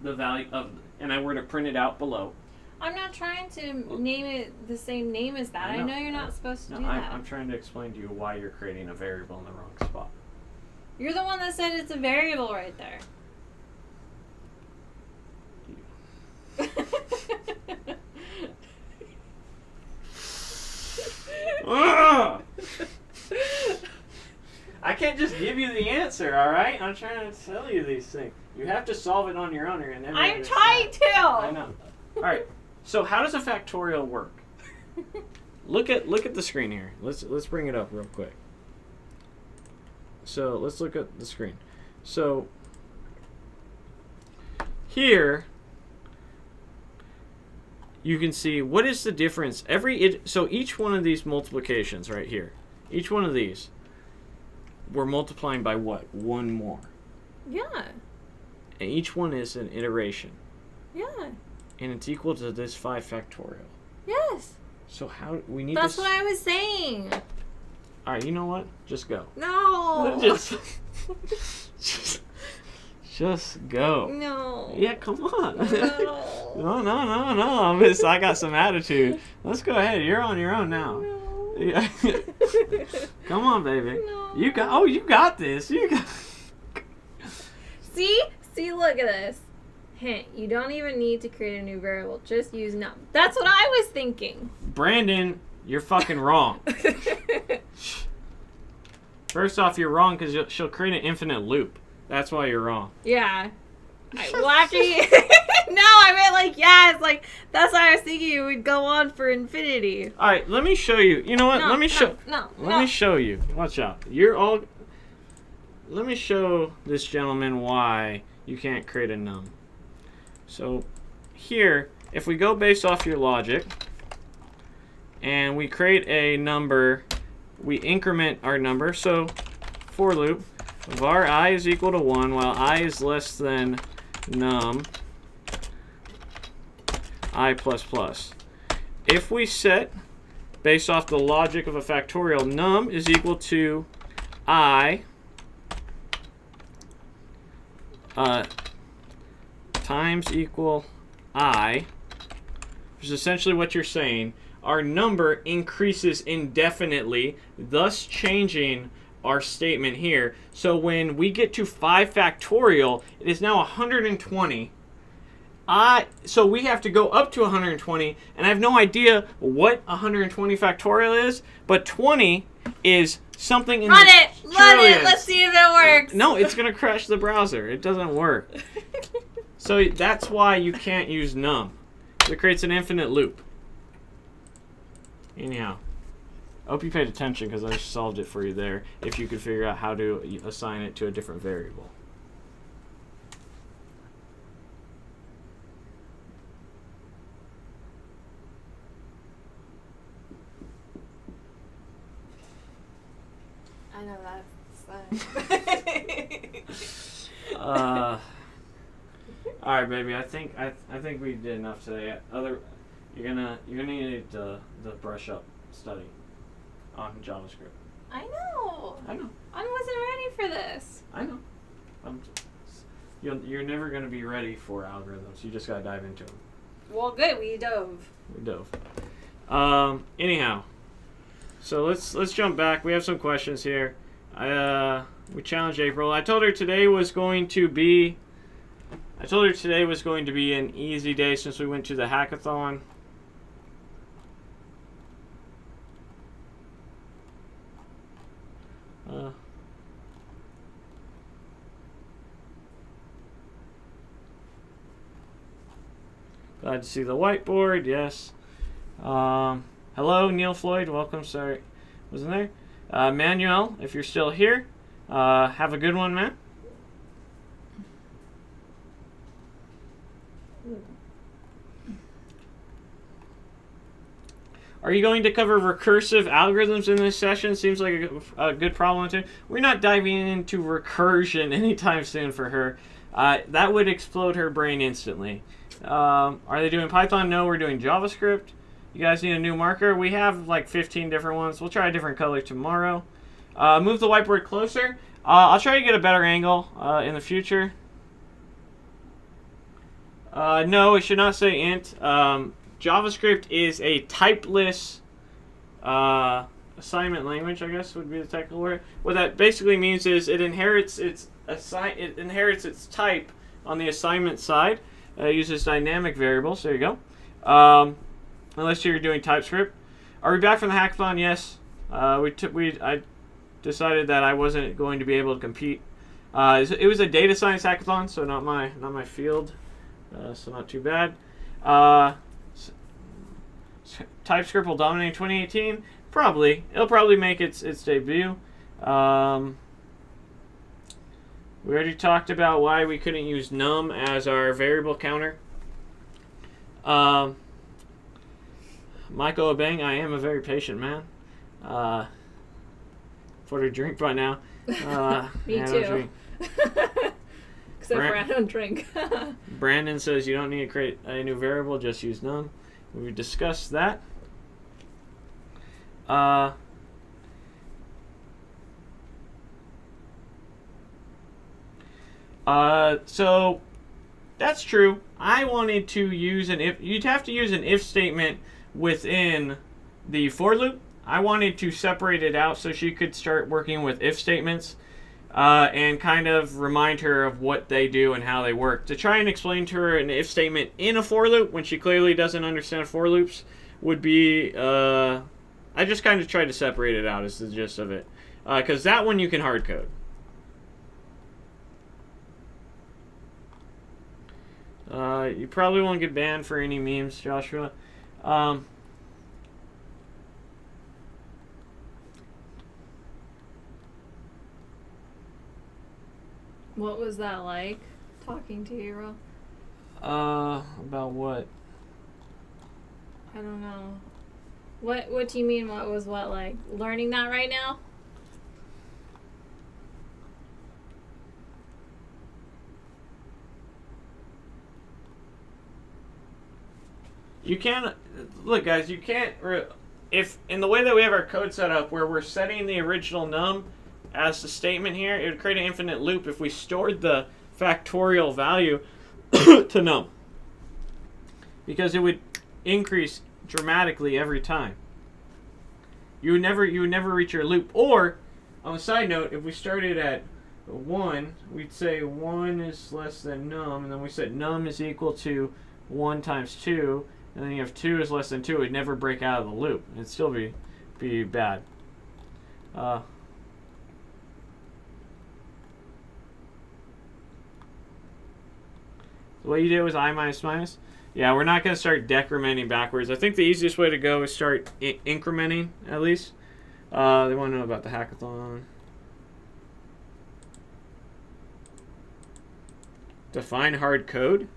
the value of, and I were to print it out below. I'm not trying to name it the same name as that. I know you're not supposed to do that. I'm trying to explain to you why you're creating a variable in the wrong spot. You're the one that said it's a variable right there. I can't just give you the answer, all right? I'm trying to tell you these things. You have to solve it on your own, or you're never I'm gonna trying solve it. to. I know. All right. So how does a factorial work? Look at the screen here. Let's bring it up real quick. So let's look at the screen. So here you can see what is the difference. So each one of these multiplications right here, each one of these, we're multiplying by what? One more. Yeah. And each one is an iteration. Yeah. And it's equal to this 5 factorial. Yes. So how we need That's this. what I was saying. All right, you know what? Just go. No. just go. No. Yeah, come on. No. No. I got some attitude. Let's go ahead. You're on your own now. No. Yeah. Come on, baby. No. You got this. You got. See, look at this. Hint, you don't even need to create a new variable. Just use num. That's what I was thinking. Brandon, you're fucking wrong. First off, you're wrong because she'll create an infinite loop. That's why you're wrong. Yeah. Wacky. No, I meant like, yeah, it's like, that's why I was thinking it would go on for infinity. All right, let me show you. You know what? Let me show you. Watch out. Let me show this gentleman why you can't create a num. So here, if we go based off your logic, and we create a number, we increment our number. So for loop, var I is equal to 1, while I is less than num. I++. If we set, based off the logic of a factorial, num is equal to I times equal I, which is essentially what you're saying, our number increases indefinitely, thus changing our statement here. So when we get to 5 factorial, it is now 120. So we have to go up to 120, and I have no idea what 120 factorial is, but 20 is something in Run the it! trillions. Run it! Let's see if it works! No, it's going to crash the browser. It doesn't work. So that's why you can't use num. It creates an infinite loop. Anyhow, I hope you paid attention because I solved it for you there, if you could figure out how to assign it to a different variable. I know that's all right, baby. I think we did enough today. You're gonna need to brush up study on JavaScript. I know. I know. I wasn't ready for this. I know. You're never gonna be ready for algorithms. You just gotta dive into them. Well, good. We dove. Anyhow, so let's jump back. We have some questions here. We challenged April. I told her today was going to be an easy day since we went to the hackathon. Glad to see the whiteboard. Yes. Hello, Neil Floyd. Welcome. Sorry, wasn't there? Manuel, if you're still here, have a good one, man. Are you going to cover recursive algorithms in this session? Seems like a good problem too. We're not diving into recursion anytime soon for her. That would explode her brain instantly. Are they doing Python? No, we're doing JavaScript. You guys need a new marker? We have like 15 different ones. We'll try a different color tomorrow. Move the whiteboard closer. I'll try to get a better angle in the future. No, it should not say int. JavaScript is a typeless assignment language, I guess would be the technical word. What that basically means is it inherits its type on the assignment side. It uses dynamic variables. There you go. Unless you're doing TypeScript. Are we back from the hackathon? Yes. I decided that I wasn't going to be able to compete. It was a data science hackathon, so not my field. So not too bad. TypeScript will dominate in 2018. Probably. It'll probably make its debut. We already talked about why we couldn't use num as our variable counter. Michael Obeng, I am a very patient man. For a drink by now. Me too. Except for I don't drink. Brandon says you don't need to create a new variable, just use num. We've discussed that. So that's true. I wanted to use an if. You'd have to use an if statement within the for loop. I wanted to separate it out so she could start working with if statements and kind of remind her of what they do and how they work. To try and explain to her an if statement in a for loop when she clearly doesn't understand for loops would be... I just kind of tried to separate it out is the gist of it. Because that one you can hard code. You probably won't get banned for any memes, Joshua. What was that like, talking to you, About what? I don't know. What do you mean, what was what like? Learning that right now? You can't look, guys. You can't if in the way that we have our code set up, where we're setting the original num as the statement here, it would create an infinite loop if we stored the factorial value to num, because it would increase dramatically every time. You would never reach your loop. Or on a side note, if we started at 1, we'd say 1 is less than num, and then we said num is equal to 1 times 2, and then you have 2 is less than 2. It'd never break out of the loop. It'd still be bad. So what you did was I minus minus. Yeah, we're not going to start decrementing backwards. I think the easiest way to go is start incrementing, at least. They want to know about the hackathon. Define hard code?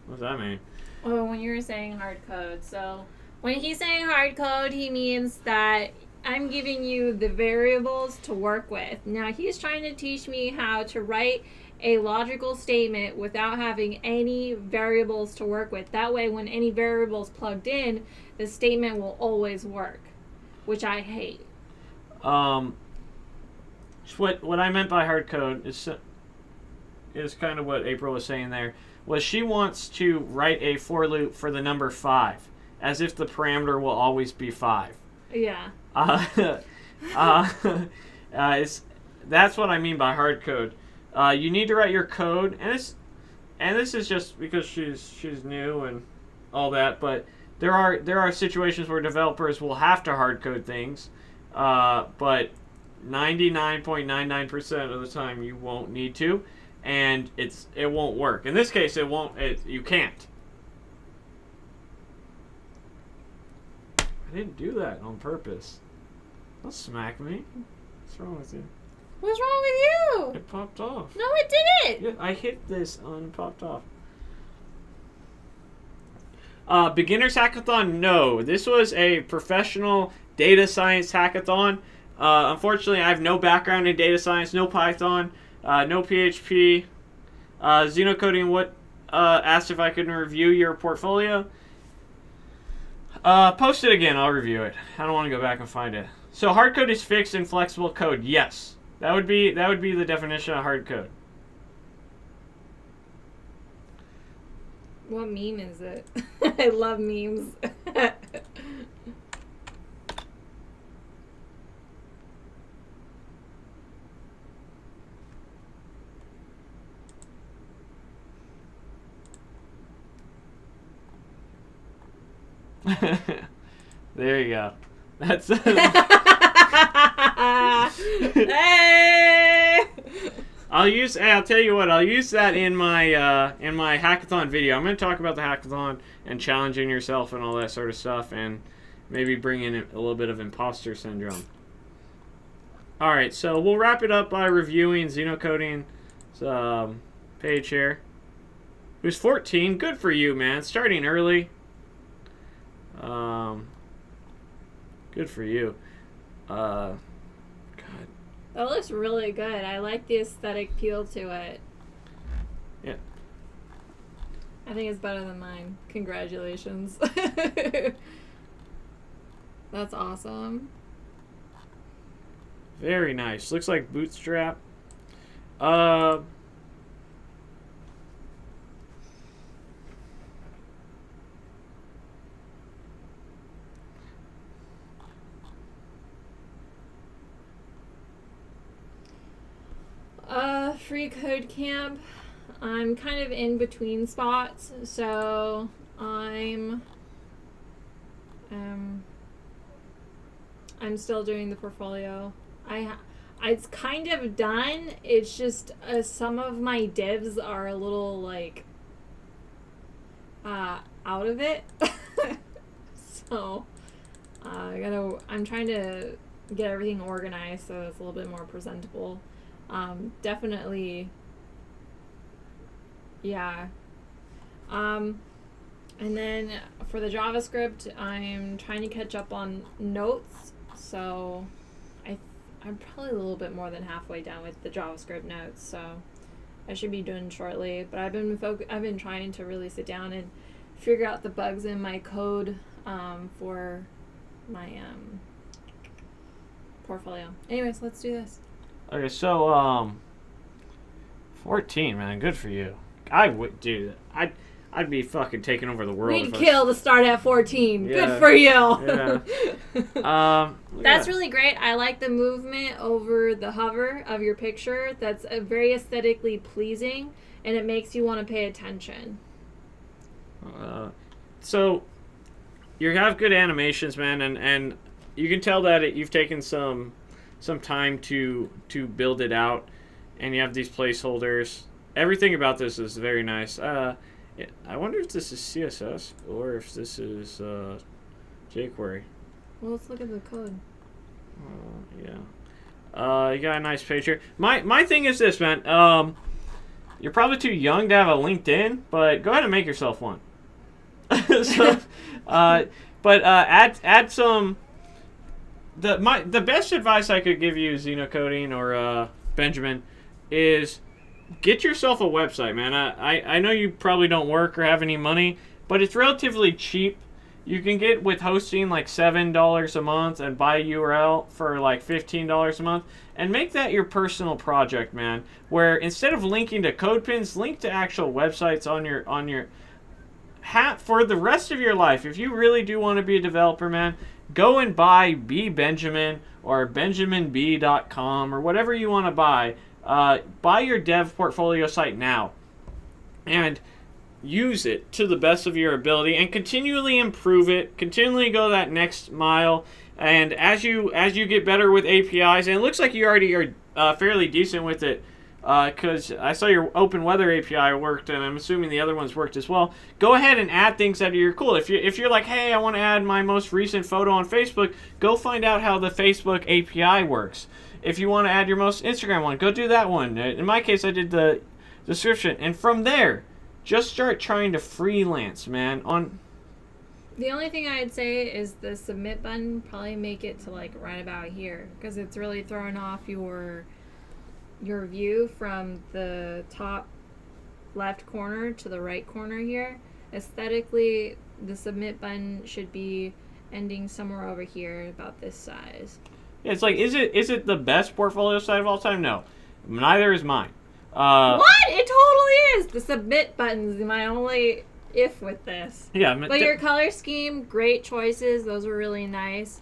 What does that mean? Oh, when you were saying hard code. So when he's saying hard code, he means that I'm giving you the variables to work with. Now, he's trying to teach me how to write a logical statement without having any variables to work with. That way, when any variables plugged in, the statement will always work, which I hate. What I meant by hard code is kind of what April was saying there. Was she wants to write a for loop for the number 5, as if the parameter will always be 5. Yeah. That's what I mean by hard code. You need to write your code, and this is just because she's new and all that. But there are situations where developers will have to hard code things, but 99.99% of the time you won't need to, and it won't work. In this case, it won't. You can't. I didn't do that on purpose. Don't smack me. What's wrong with you? What's wrong with you? It popped off. No, it didn't. Yeah, I hit this and it popped off. Beginners Hackathon, no. This was a professional data science hackathon. Unfortunately, I have no background in data science, no Python, no PHP. Xenocoding asked if I could review your portfolio. Post it again, I'll review it. I don't want to go back and find it. So hard code is fixed and flexible code. Yes. That would be the definition of hard code. What meme is it? I love memes. There you go. That's Hey! I'll tell you what, I'll use that in my hackathon video. I'm going to talk about the hackathon and challenging yourself and all that sort of stuff, and maybe bring in a little bit of imposter syndrome. Alright, so we'll wrap it up by reviewing Xenocoding's page here. Who's 14? Good for you, man. Starting early. Good for you. God. That looks really good. I like the aesthetic feel to it. Yeah. I think it's better than mine. Congratulations. That's awesome. Very nice. Looks like Bootstrap. Free code camp. I'm kind of in between spots, so I'm still doing the portfolio. It's kind of done. It's just some of my divs are a little like out of it. So I'm trying to get everything organized so it's a little bit more presentable. Definitely, yeah. And then for the JavaScript, I'm trying to catch up on notes. So I'm probably a little bit more than halfway done with the JavaScript notes. So I should be doing shortly. But I've been trying to really sit down and figure out the bugs in my code for my portfolio. Anyways, let's do this. Okay, so 14, man, good for you. I would do that. I'd be fucking taking over the world. We'd kill to start at 14. Yeah. Good for you. Yeah. That's really great. I like the movement over the hover of your picture. That's very aesthetically pleasing, and it makes you want to pay attention. So you have good animations, man, and you can tell that you've taken some time to build it out, and you have these placeholders. Everything about this is very nice. I wonder if this is CSS or if this is jQuery. Well, let's look at the code. Yeah. You got a nice page here. My thing is this, man. You're probably too young to have a LinkedIn, but go ahead and make yourself one. So, add some. The best advice I could give you, Xenocoding or Benjamin, is get yourself a website, man. I know you probably don't work or have any money, but it's relatively cheap. You can get with hosting like $7 a month and buy a URL for like $15 a month, and make that your personal project, man. Where instead of linking to code pins, link to actual websites on your hat for the rest of your life. If you really do want to be a developer, man, go and buy Benjamin or benjaminb.com or whatever you want to buy. Buy your dev portfolio site now and use it to the best of your ability and continually improve it, continually go that next mile. And as you get better with APIs, and it looks like you already are fairly decent with it, because I saw your open weather API worked, and I'm assuming the other ones worked as well. Go ahead and add things that are cool. If you're like, hey, I want to add my most recent photo on Facebook, go find out how the Facebook API works. If you want to add your most Instagram one, go do that one. In my case, I did the description, and from there, just start trying to freelance, man. The only thing I'd say is the submit button. Probably make it to like right about here, because it's really throwing off your view from the top left corner to the right corner here. Aesthetically, the submit button should be ending somewhere over here, about this size. Yeah, it's like, is it the best portfolio site of all time? No, neither is mine. What? It totally is. The submit button's my only if with this. Yeah, but your color scheme, great choices. Those were really nice.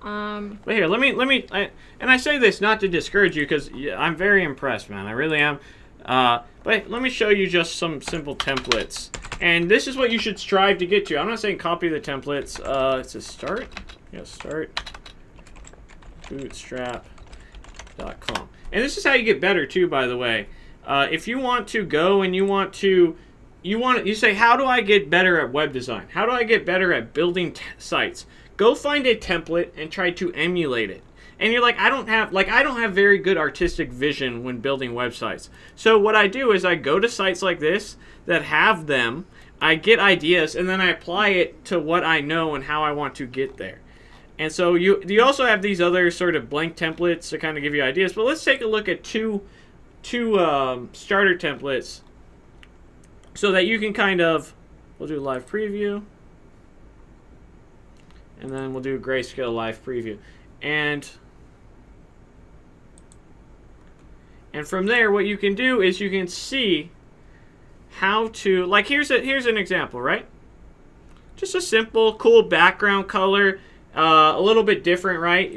But here, let me, and I say this not to discourage you, because I'm very impressed, man. I really am. But let me show you just some simple templates, and this is what you should strive to get to. I'm not saying copy the templates. It says start. Yeah, start. Bootstrap.com. And this is how you get better too, by the way. If you want to go and you say, how do I get better at web design? How do I get better at building sites? Go find a template and try to emulate it. And you're like, I don't have very good artistic vision when building websites. So what I do is I go to sites like this that have them, I get ideas, and then I apply it to what I know and how I want to get there. And so you also have these other sort of blank templates to kind of give you ideas. But let's take a look at two starter templates so that you can kind of, we'll do live preview, and then we'll do grayscale live preview, and from there what you can do is you can see how to, like, here's an example, right? Just a simple cool background color, a little bit different, right?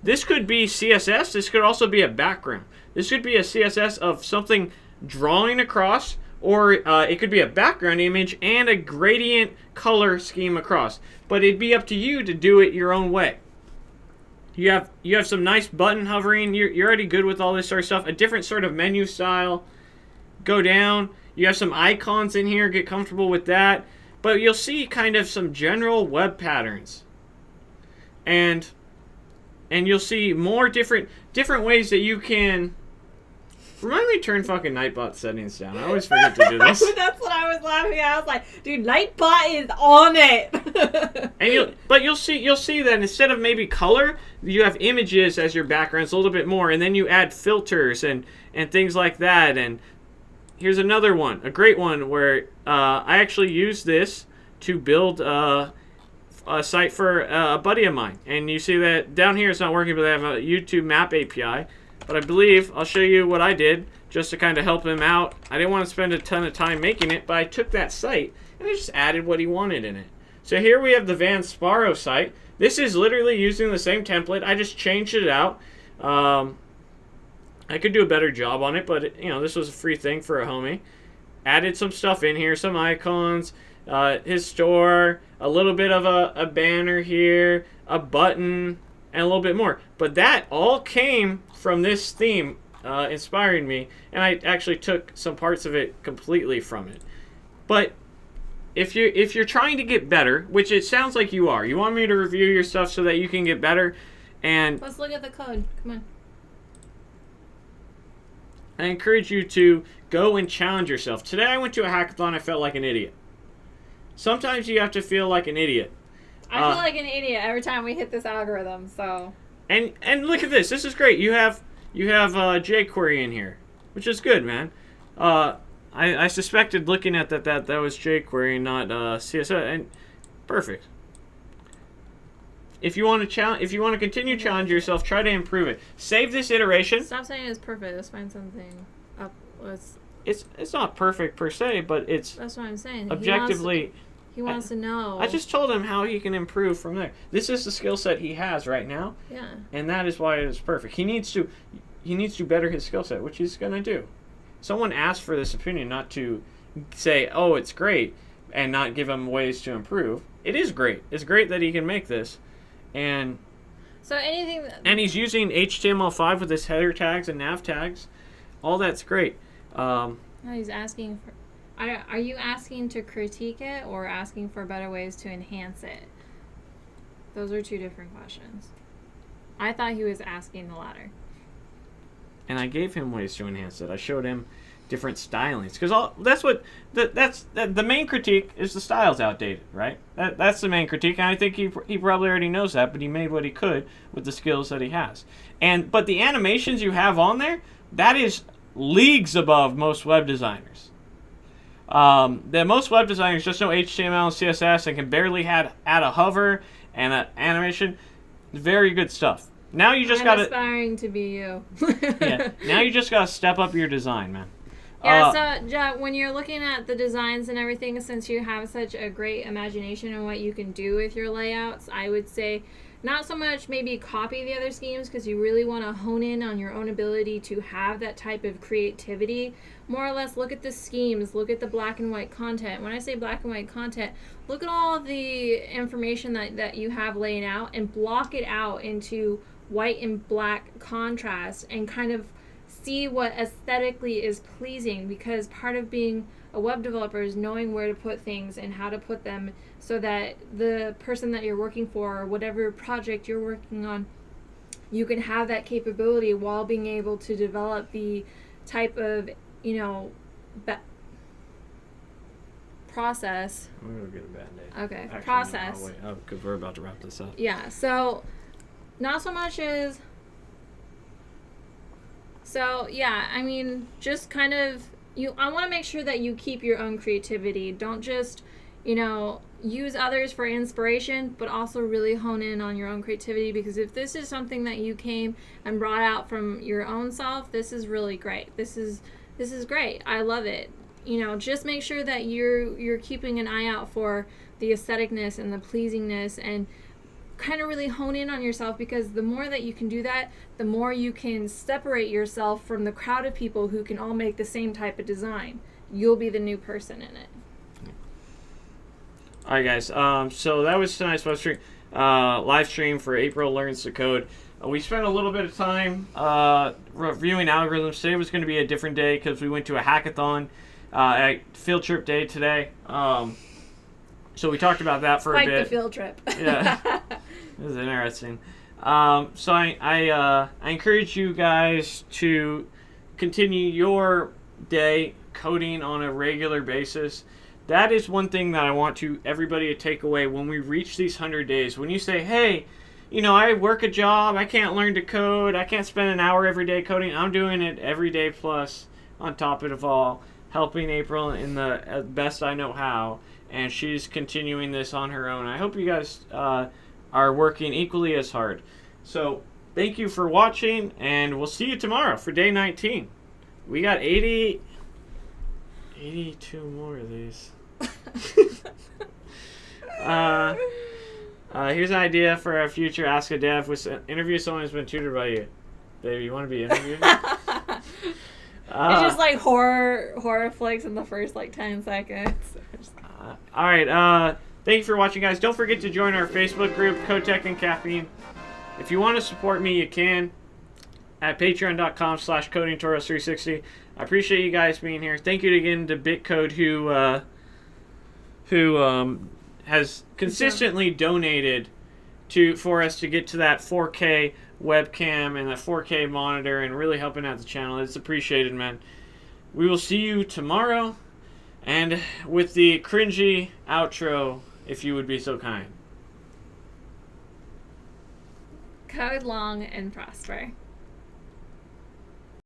This could be CSS. This could also be a background. This could be a CSS of something drawing across, or it could be a background image and a gradient color scheme across. But it'd be up to you to do it your own way. You have some nice button hovering. You're already good with all this sort of stuff. A different sort of menu style. Go down. You have some icons in here. Get comfortable with that. But you'll see kind of some general web patterns. And you'll see more different ways that you can. Remind me to turn fucking Nightbot settings down. I always forget to do this. That's what I was laughing at. I was like, dude, Nightbot is on it. And you'll see that instead of maybe color, you have images as your backgrounds a little bit more, and then you add filters and things like that, and here's another one, a great one where I actually used this to build a site for a buddy of mine. And you see that down here it's not working, but they have a YouTube map API. But I believe I'll show you what I did just to kind of help him out. I didn't want to spend a ton of time making it, but I took that site and I just added what he wanted in it. So here we have the Van Sparrow site. This is literally using the same template. I just changed it out. I could do a better job on it, but this was a free thing for a homie. Added some stuff in here, some icons, his store, a little bit of a banner here, a button, and a little bit more. But that all came from this theme, inspiring me, and I actually took some parts of it completely from it. But if you're trying to get better, which it sounds like you are, you want me to review your stuff so that you can get better, and let's look at the code. Come on. I encourage you to go and challenge yourself. Today I went to a hackathon. I felt like an idiot. Sometimes you have to feel like an idiot. I feel like an idiot every time we hit this algorithm. So. And look at this. This is great. You have jQuery in here, which is good, man. I suspected looking at that was jQuery and not CSS, and perfect. If you want to continue to challenge yourself, try to improve it. Save this iteration. Stop saying it's perfect. Let's find something up. It's not perfect per se, but it's. That's what I'm saying. Objectively. He wants to know. I just told him how he can improve from there. This is the skill set he has right now. Yeah. And that is why it is perfect. He needs to better his skill set, which he's gonna do. Someone asked for this opinion, not to say, "Oh, it's great," and not give him ways to improve. It is great. It's great that he can make this. And he's using HTML5 with his header tags and nav tags. All that's great. He's asking for. Are you asking to critique it or asking for better ways to enhance it? Those are two different questions. I thought he was asking the latter. And I gave him ways to enhance it. I showed him different stylings, because that's the main critique is the style's outdated, right? That's the main critique, and I think he probably already knows that, but he made what he could with the skills that he has. But the animations you have on there, that is leagues above most web designers. Most web designers just know HTML and CSS and can barely add a hover and an animation. Very good stuff. Now you just got aspiring to be you. Yeah. Now you just got to step up your design, man. Yeah, so when you're looking at the designs and everything, since you have such a great imagination on what you can do with your layouts, I would say not so much maybe copy the other schemes, because you really want to hone in on your own ability to have that type of creativity. More or less look at the schemes, look at the black and white content. When I say black and white content, look at all the information that you have laying out and block it out into white and black contrast and kind of see what aesthetically is pleasing, because part of being a web developer is knowing where to put things and how to put them so that the person that you're working for or whatever project you're working on, you can have that capability while being able to develop the type of, process. I'm going to get a Band-Aid. Okay, Actually, process. No, wait, because we're about to wrap this up. Yeah, so not so much as... So, yeah, I mean, just kind of... I want to make sure that you keep your own creativity. Don't just, use others for inspiration, but also really hone in on your own creativity, because if this is something that you came and brought out from your own self, this is really great. This is great. I love it. Just make sure that you're keeping an eye out for the aestheticness and the pleasingness, and kind of really hone in on yourself, because the more that you can do that, the more you can separate yourself from the crowd of people who can all make the same type of design. You'll be the new person in it. All right, guys. So that was tonight's live stream for April Learns to Code. We spent a little bit of time reviewing algorithms. Today was going to be a different day because we went to a hackathon, field trip day today. So we talked about that for a bit. Like the field trip. Yeah, it was interesting. So I encourage you guys to continue your day coding on a regular basis. That is one thing that I want everybody to take away when we reach these 100 days. When you say, hey, I work a job, I can't learn to code, I can't spend an hour every day coding, I'm doing it every day plus on top of it all. helping April in the best I know how, and she's continuing this on her own. I hope you guys are working equally as hard. So thank you for watching, and we'll see you tomorrow for day 19. We got 82 more of these. Here's an idea for a future Ask a Dev. Interview someone who's been tutored by you. Baby, you want to be interviewed? It's just like horror flicks in the first like 10 seconds. All right. Thank you for watching, guys. Don't forget to join our Facebook group, Codetech and Caffeine. If you want to support me, you can at patreon.com/codingtutorials360. I appreciate you guys being here. Thank you again to Bitcode who has consistently donated for us to get to that 4K webcam and that 4K monitor and really helping out the channel. It's appreciated, man. We will see you tomorrow, and with the cringy outro, if you would be so kind. Code long and prosper.